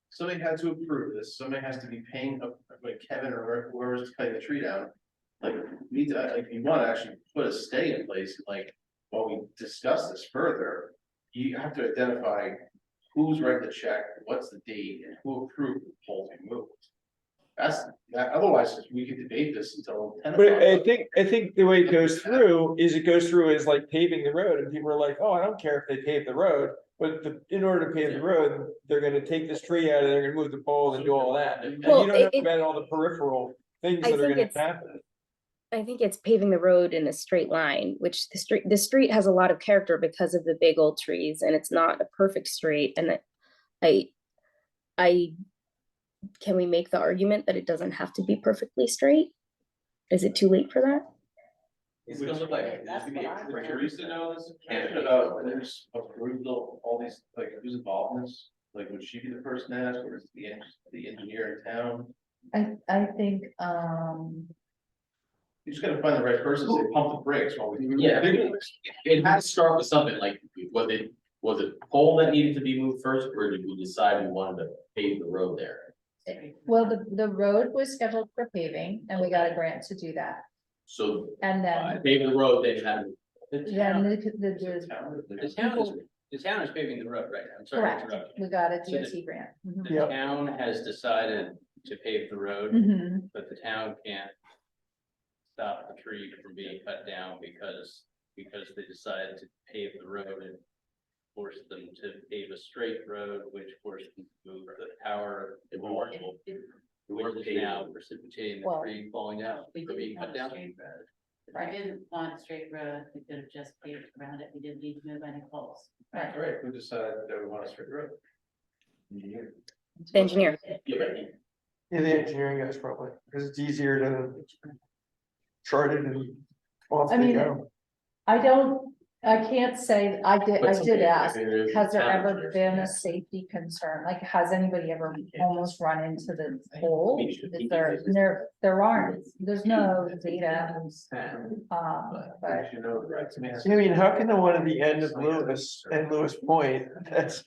somebody had to approve this, somebody has to be paying, like Kevin or whoever's cutting the tree down. Like, we need to, like, if you wanna actually put a stay in place, like, while we discuss this further, you have to identify who's writing the check, what's the date, and who approved the pole being moved. That's, otherwise, we could debate this until 10 But o'clock. I think the way it goes through is as like paving the road, and people are like, oh, I don't care if they pave the road. But in order to pave the road, they're gonna take this tree out, and they're gonna move the pole and do all that. And you Well, don't know about all the peripheral things I that are think gonna it's- happen. I think it's paving the road in a straight line, which the street has a lot of character because of the big old trees, and it's not a perfect straight. And I can we make the argument that it doesn't have to be perfectly straight? Is it too late for that? It's gonna look like. That's what I read. Teresa knows, Canada. there's approved all these, like, who's involved in this? Like, would she be the person to ask, or is the engineer in town? I think, You just gotta find the right person, say pump the brakes while we. Yeah, it had to start with something like, was it pole that needed to be moved first, or did we decide we wanted to pave the road there? well, the road was scheduled for paving and we got a grant to do that. So, And I then, paved the road, then you had, The then town, the, the town is paving the road right now. I'm sorry to correct, interrupt you. we got a So the- DOT grant. Mhm. The Yep. town has decided to pave the road, Mhm. but the town can't stop the tree from being cut down because they decided to pave the road and forced them to pave a straight road, which forced them to move the power. It won't- Which is now precipitating the Well, tree falling down, We or being didn't cut want a down. straight road. If Right. we didn't want a straight road, we could have just paved around it. We didn't need to move any poles. Right. All right, who decided that we want a straight road? The engineer. Yeah, the engineering guys probably, because it's easier to chart it and off I they mean, go. I can't say, I But did something- ask, there is has there town ever engineers, been yeah. a safety concern? Like, has anybody ever almost run into the pole? Is there aren't, there's no data. But You know, right, to me, I mean, how can the one at the end of Lewis and Lewis Point, that's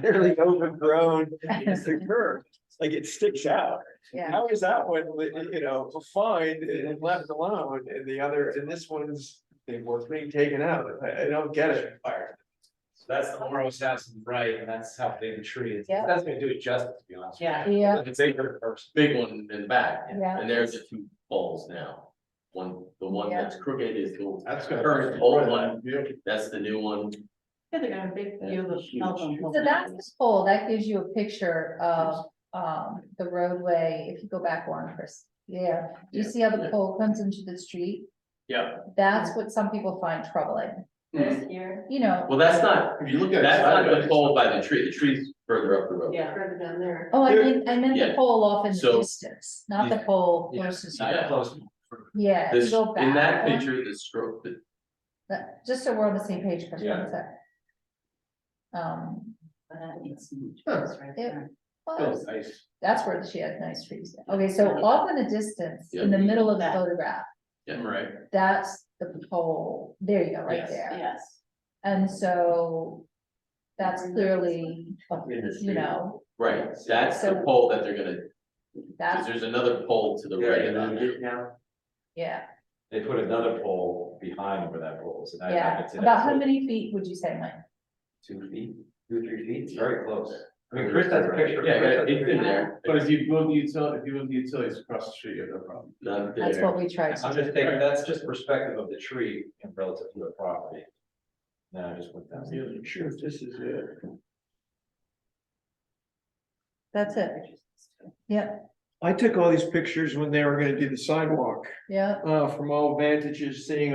literally overgrown, it's the curve, like it sticks out. yeah, How is that one, fine and left alone, and the other, and this one's being taken out? I don't get it. So that's the Borough house right, and that's how big the tree is. Yeah. That's gonna do it justice, to be honest. Yeah. yeah, It's a good person. Big one in the back, yeah. and there's the two poles now. The one Yeah. that's crooked is the That's gonna. current old one, that's the new one. Yeah, they got a big view of telephone poles. So that's the pole, that gives you a picture of, the roadway, if you go back one, Chris. Yeah, do you see how the pole comes into the street? Yeah. That's what some people find troubling, This here. you know. Well, that's not, If you look at it that's not the sideways- pole by the tree's further up the road. Yeah. Further down there. Oh, I meant the Yeah. pole off in the So- distance, not the pole closest. to Yeah. it. Close. Yeah, if you This, go in that back one, picture, the stroke, just so we're on the same page, Chris, Yeah. one sec. But that needs some Huh. trees right Yeah. there. Well, Feels nice. that's where she had nice trees. Okay, so off in the distance, in the middle of the Yeah. photograph, yeah, right, that's the pole, there you go, right Yes. there. Yes. And so that's clearly, you know, right, that's the So- pole that they're gonna, cause that's, there's another pole to the right of that. Now, yeah, they put another pole behind where that pole is. and I yeah. could see that. About how many feet would you say, Mike? 2 feet, 2 or 3 feet, it's very close. I mean, Chris has a picture. Yeah, Chris has a it's in picture. there, But if you move the utilities across the street, you have no problem. not That's there. what we tried I'm to just do. taking, that's just perspective of the tree in relative to the property. Now I just went down. I'm sure if this is it. That's it. Yep, I took all these pictures when they were gonna do the sidewalk, yep, from all vantages, showing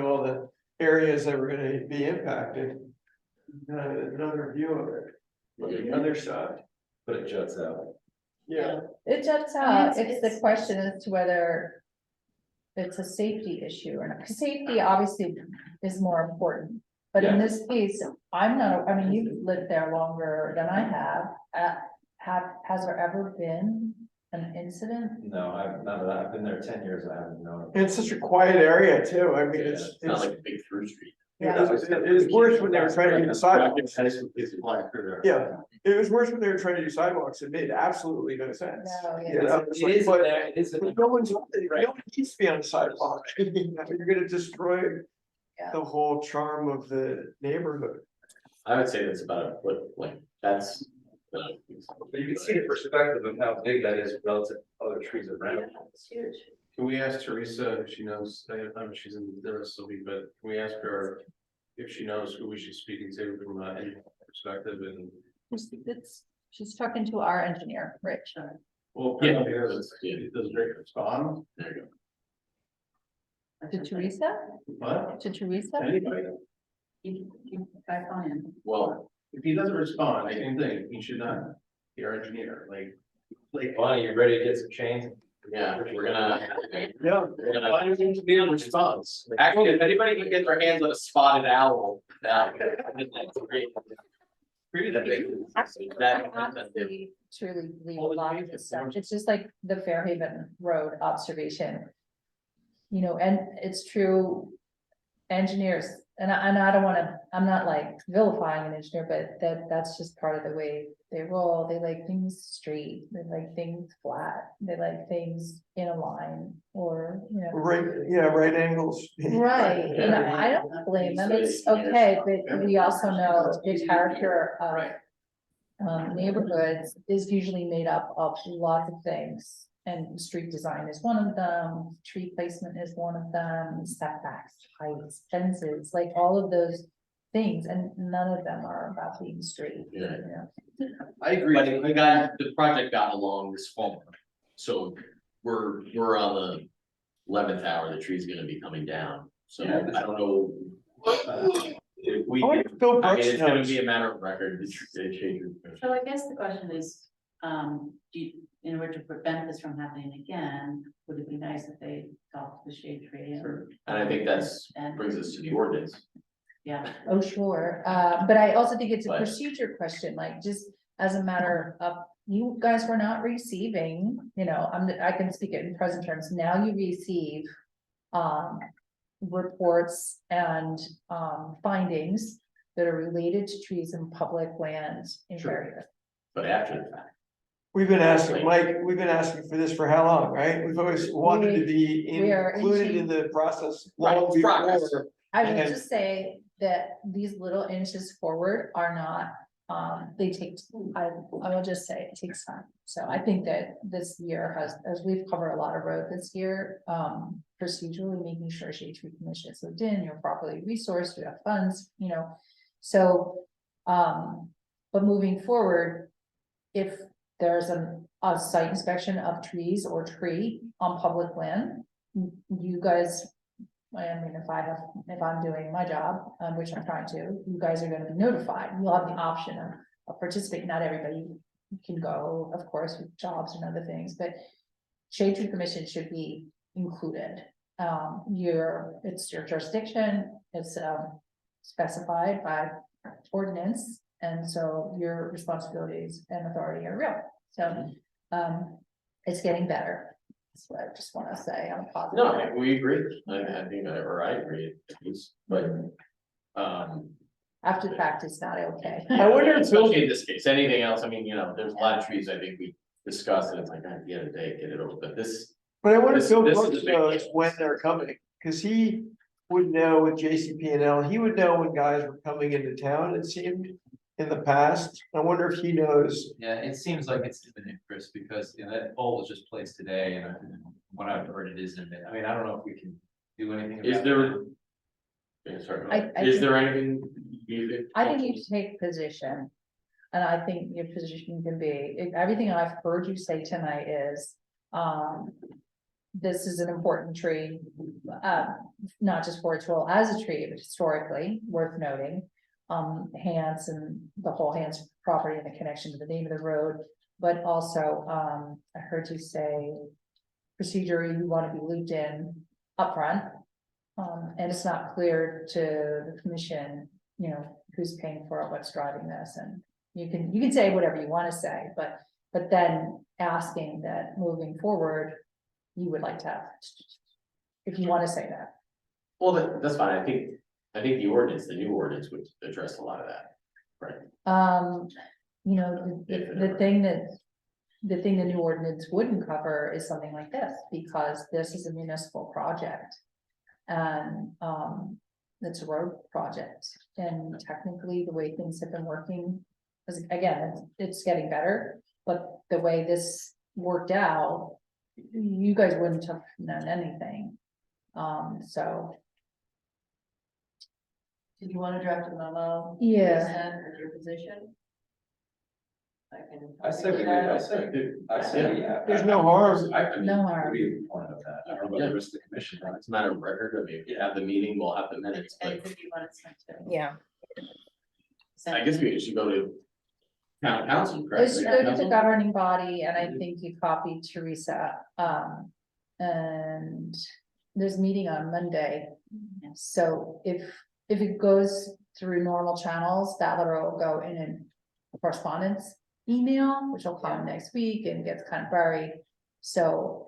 all the areas that were gonna be impacted. Another view of it, on the other side. But it juts out. Yeah. it juts I mean, out, it's the question as to whether it's a safety issue or not, 'cause safety obviously is more important. But in Yeah. this case, I'm not, I mean, you've lived there longer than I have, has there ever been an incident? No, I've been there 10 years, I haven't known. And it's such a quiet area too, I mean, Yeah, it's, it's not like a big through street. Yeah, it was worse when they were trying to do the sidewalks. It's black there. Yeah, it was worse when they were trying to do sidewalks, it made absolutely no sense. No, yeah. You know, it's like, but- it is. but no one's, no one needs to be on the sidewalk, you're gonna destroy Yeah. the whole charm of the neighborhood. I would say that's about a foot, like, that's. But you can see the perspective of how big that is relative to other trees around. It's huge. Can we ask Teresa if she knows, I don't know if she's in the rest of the week, but can we ask her if she knows who we should be speaking to from any perspective and, She's talking to our engineer, Rich. well, Yeah. because it doesn't respond. There you go. To Teresa? What? To Teresa? Anybody, You back on in. Well, if he doesn't respond, same thing, he should not be our engineer, like. Bonnie, you ready to get some chains? Yeah, we're gonna. Yeah. We're gonna find seems to be in response. Actually, if anybody can get their hands on a spotted owl, that. That's great. Really, that. Honestly, truly believe a lot of this stuff, it's just like the Fairhaven Road observation. You know, and it's true, engineers, and I don't wanna, I'm not like vilifying an engineer, but that's just part of the way they roll, they like things straight, they like things flat, they like things in a line, or, you know. Right, yeah, right angles. Right, and I don't blame them, it's okay, but we also know the character of Right. neighborhoods is usually made up of lots of things. And street design is one of them, tree placement is one of them, setbacks, heights, fences, like all of those things, and none of them are about being straight. Yeah. You know? I agree. But the project got along this fall, so we're on the 11th hour, the tree's gonna be coming down, so I don't know. If we, I wonder if Bill I mean, Brooks it's gonna knows. be a matter of record, the change. So I guess the question is, do you, in order to prevent this from happening again, would it be nice if they talk to the shade tree? And I think that's, And, brings us to the ordinance. yeah, Oh, sure, but I also think it's a But- procedure question, like just as a matter of, you guys were not receiving, you know, I can speak it in present terms, now you receive. Reports and findings that are related to trees in public lands in Sure. Fairhaven. But after the fact, We've been asking, Mike, we've been asking for this for how long, right? We've always wanted to be We are included in inching- the process Right, long it's progress. before. I will And- just say that these little inches forward are not, they take, I will just say it takes time. So I think that this year has, as we've covered a lot of road this year, procedurally making sure Shade Tree Commission is lived in, you're properly resourced, you have funds, you know. So, but moving forward, if there's a site inspection of trees or tree on public land, you guys, I mean, if I'm doing my job, which I'm trying to, you guys are gonna be notified, you'll have the option of participating, not everybody can go, of course, with jobs and other things, but Shade Tree Commission should be included. It's your jurisdiction, it's, specified by ordinance, and so your responsibilities and authority are real, so, it's getting better. That's what I just wanna say, I'm positive. no, we agree, I think, or I agree, at least, but, After the fact, it's not okay. I wonder if Bill, especially in this case, anything else, I mean, you know, there's a lot of trees, I think we discussed, and it's like, at the end of the day, get it over, but this. but I wonder if This- Bill this is Brooks a big knows deal. when they're coming, cause he would know with JCP&L, he would know when guys were coming into town, it seemed, in the past. I wonder if he knows. Yeah, it seems like it's imminent, Chris, because, you know, that poll was just placed today, and what I've heard it is imminent. I mean, I don't know if we can do anything about it. Is there? Yeah, sorry, I is think- there anything you think? I think you should take position. And I think your position can be, everything I've heard you say tonight is, this is an important tree. Not just for its role as a tree, but historically worth noting. Hans and the whole Hans property and the connection to the name of the road, but also, I heard you say. Procedure you want to be looped in upfront. And it's not clear to the commission, you know, who's paying for it, what's driving this, and you can say whatever you want to say, but then asking that moving forward, you would like to have, if you want to say that. Well, that's fine, I think the ordinance, the new ordinance would address a lot of that, right? You know, the thing the new ordinance wouldn't cover is something like this, because this is a municipal project. And, it's a road project, and technically the way things have been working, because again, it's getting better, but the way this worked out, you guys wouldn't have known anything. So, Did you wanna draft a memo? Yeah. Send with your position? I said, yeah. There's no harm. I mean, No harm. I'd be a point of that. I don't know about the rest of the commission, but It's a matter of record, I mean, if you have the meeting, we'll have the minutes, but and if you want it sent to. Yeah. I guess we should go to. Town council, correct? It's Town good to the council? governing body, and I think you copied Teresa, and there's a meeting on Monday. So if it goes through normal channels, that letter will go in a correspondence email, which will come next week and gets kind of buried. So,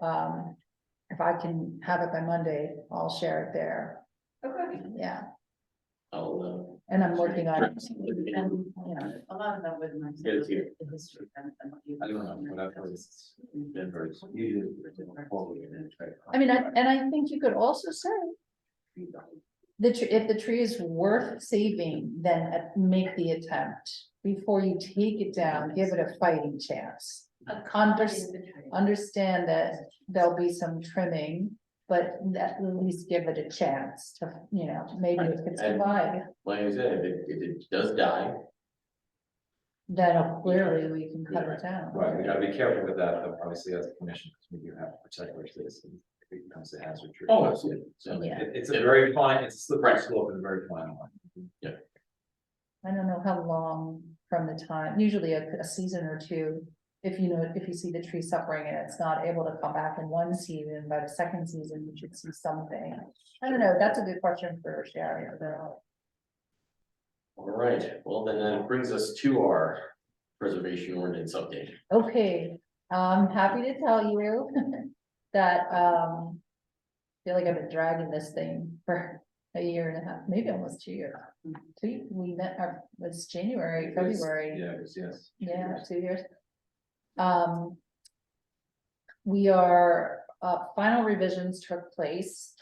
if I can have it by Monday, I'll share it there. Okay. Yeah, I'll, and I'm working on it. And, you know, a lot of that with my. Get it here. the history and what you- I don't know, but I've heard it's been very, usually it's a forward and then try to- I mean, I think you could also say, if the tree is worth saving, then make the attempt. Before you take it down, give it a fighting chance. Understand that there'll be some trimming, but at least give it a chance to, you know, maybe it could survive. like I said, if it does die, Then clearly we can cut it down. Right, we gotta be careful with that, though, obviously, as a commission, because we do have to protect our citizens. If it becomes a hazard tree. oh, absolutely, so. Yeah. It's a very fine, it's a slippery slope and a very fine line. I don't know how long from the time, usually a season or two. If you know, if you see the tree suffering and it's not able to come back in one season, by the second season, you should see something. I don't know, that's a good question for Sherry. All right, well, then that brings us to our preservation ordinance update. Okay, I'm happy to tell you that, feel like I've been dragging this thing for a year and a half, maybe almost 2 years. We met, it's January, February. Yeah, it was, yes. Yeah, 2 years. We are, final revisions took place,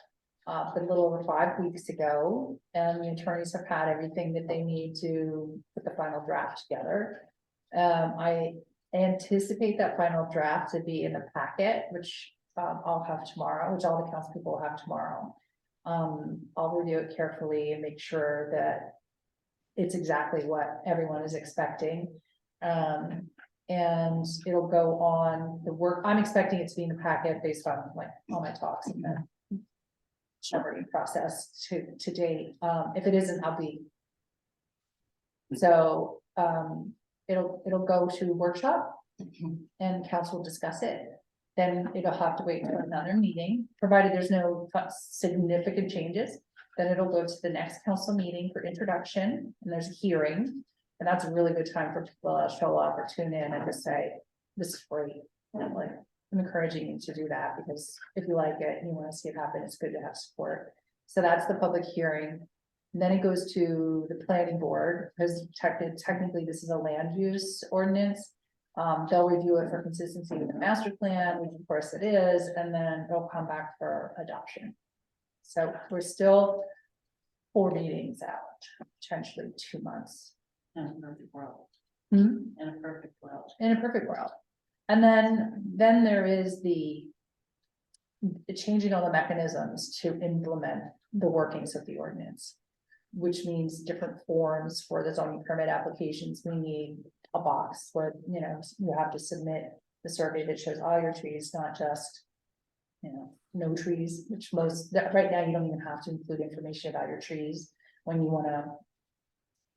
a little over 5 weeks ago, and the attorneys have had everything that they need to put the final draft together. I anticipate that final draft to be in the packet, which, I'll have tomorrow, which all the council people will have tomorrow. I'll review it carefully and make sure that it's exactly what everyone is expecting. And it'll go on the work, I'm expecting it to be in the packet based on like all my talks and the shepherding process to date. If it isn't, I'll be. So, it'll go to workshop and council will discuss it. Then it'll have to wait for another meeting, provided there's no significant changes. Then it'll go to the next council meeting for introduction, and there's a hearing. And that's a really good time for people to show up or tune in and just say, this is great. And like, I'm encouraging you to do that, because if you like it and you want to see it happen, it's good to have support. So that's the public hearing. And then it goes to the planning board, because technically this is a land use ordinance. They'll review it for consistency with the master plan, which of course it is, and then it'll come back for adoption. So we're still 4 meetings out, potentially 2 months. In a perfect world. Hmm? In a perfect world. In a perfect world. And then there is the changing all the mechanisms to implement the workings of the ordinance, which means different forms for the zoning permit applications. We need a box where, you know, you have to submit the survey that shows all your trees, not just, you know, no trees, which right now you don't even have to include information about your trees when you want to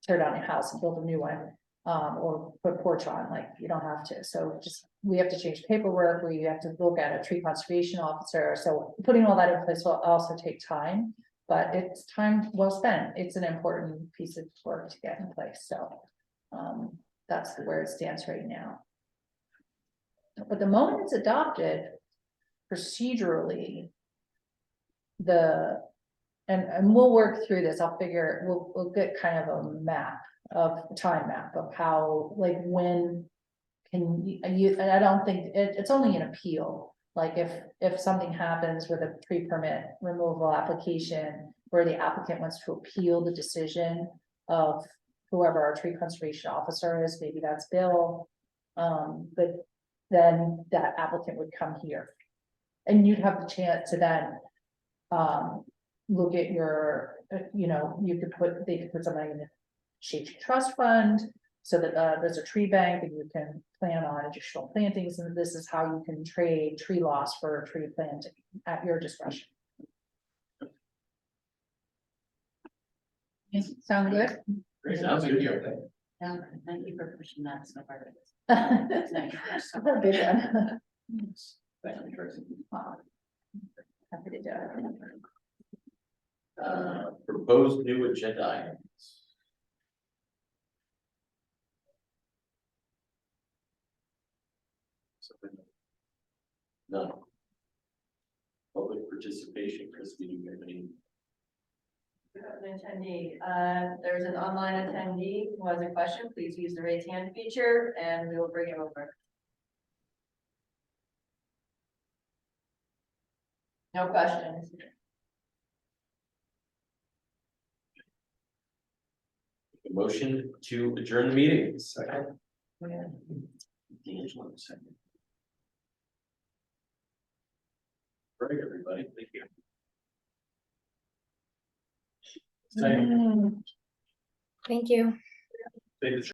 tear down your house and build a new one, or put porch on, like, you don't have to. So we have to change paperwork, we have to look at a tree conservation officer. So putting all that in place will also take time, but it's time well spent. It's an important piece of work to get in place. So, that's where it stands right now. But the moment it's adopted, procedurally, and we'll work through this, we'll get kind of a time map of how, like, when can you, and I don't think, it's only an appeal. Like if something happens with a pre-permit removal application where the applicant wants to appeal the decision of whoever our tree conservation officer is, maybe that's Bill. But then that applicant would come here. And you'd have the chance to then look at your, they could put something in the shade tree trust fund, so that there's a tree bank and you can plan on additional plantings, and this is how you can trade tree loss for tree planting at your discretion. Sound good? Great, sounds good. Yeah, thank you for pushing that so hard. Thank Thank you, Tracy. Happy to do it. Proposed new agenda items. None. Public participation, Chris, do you have any? We have an attendee, there's an online attendee who has a question, please use the raise hand feature and we will bring him over. No questions. Motion to adjourn the meeting. Second. D'Angelo, second. Right, everybody, thank you. Second. Thank you. Take the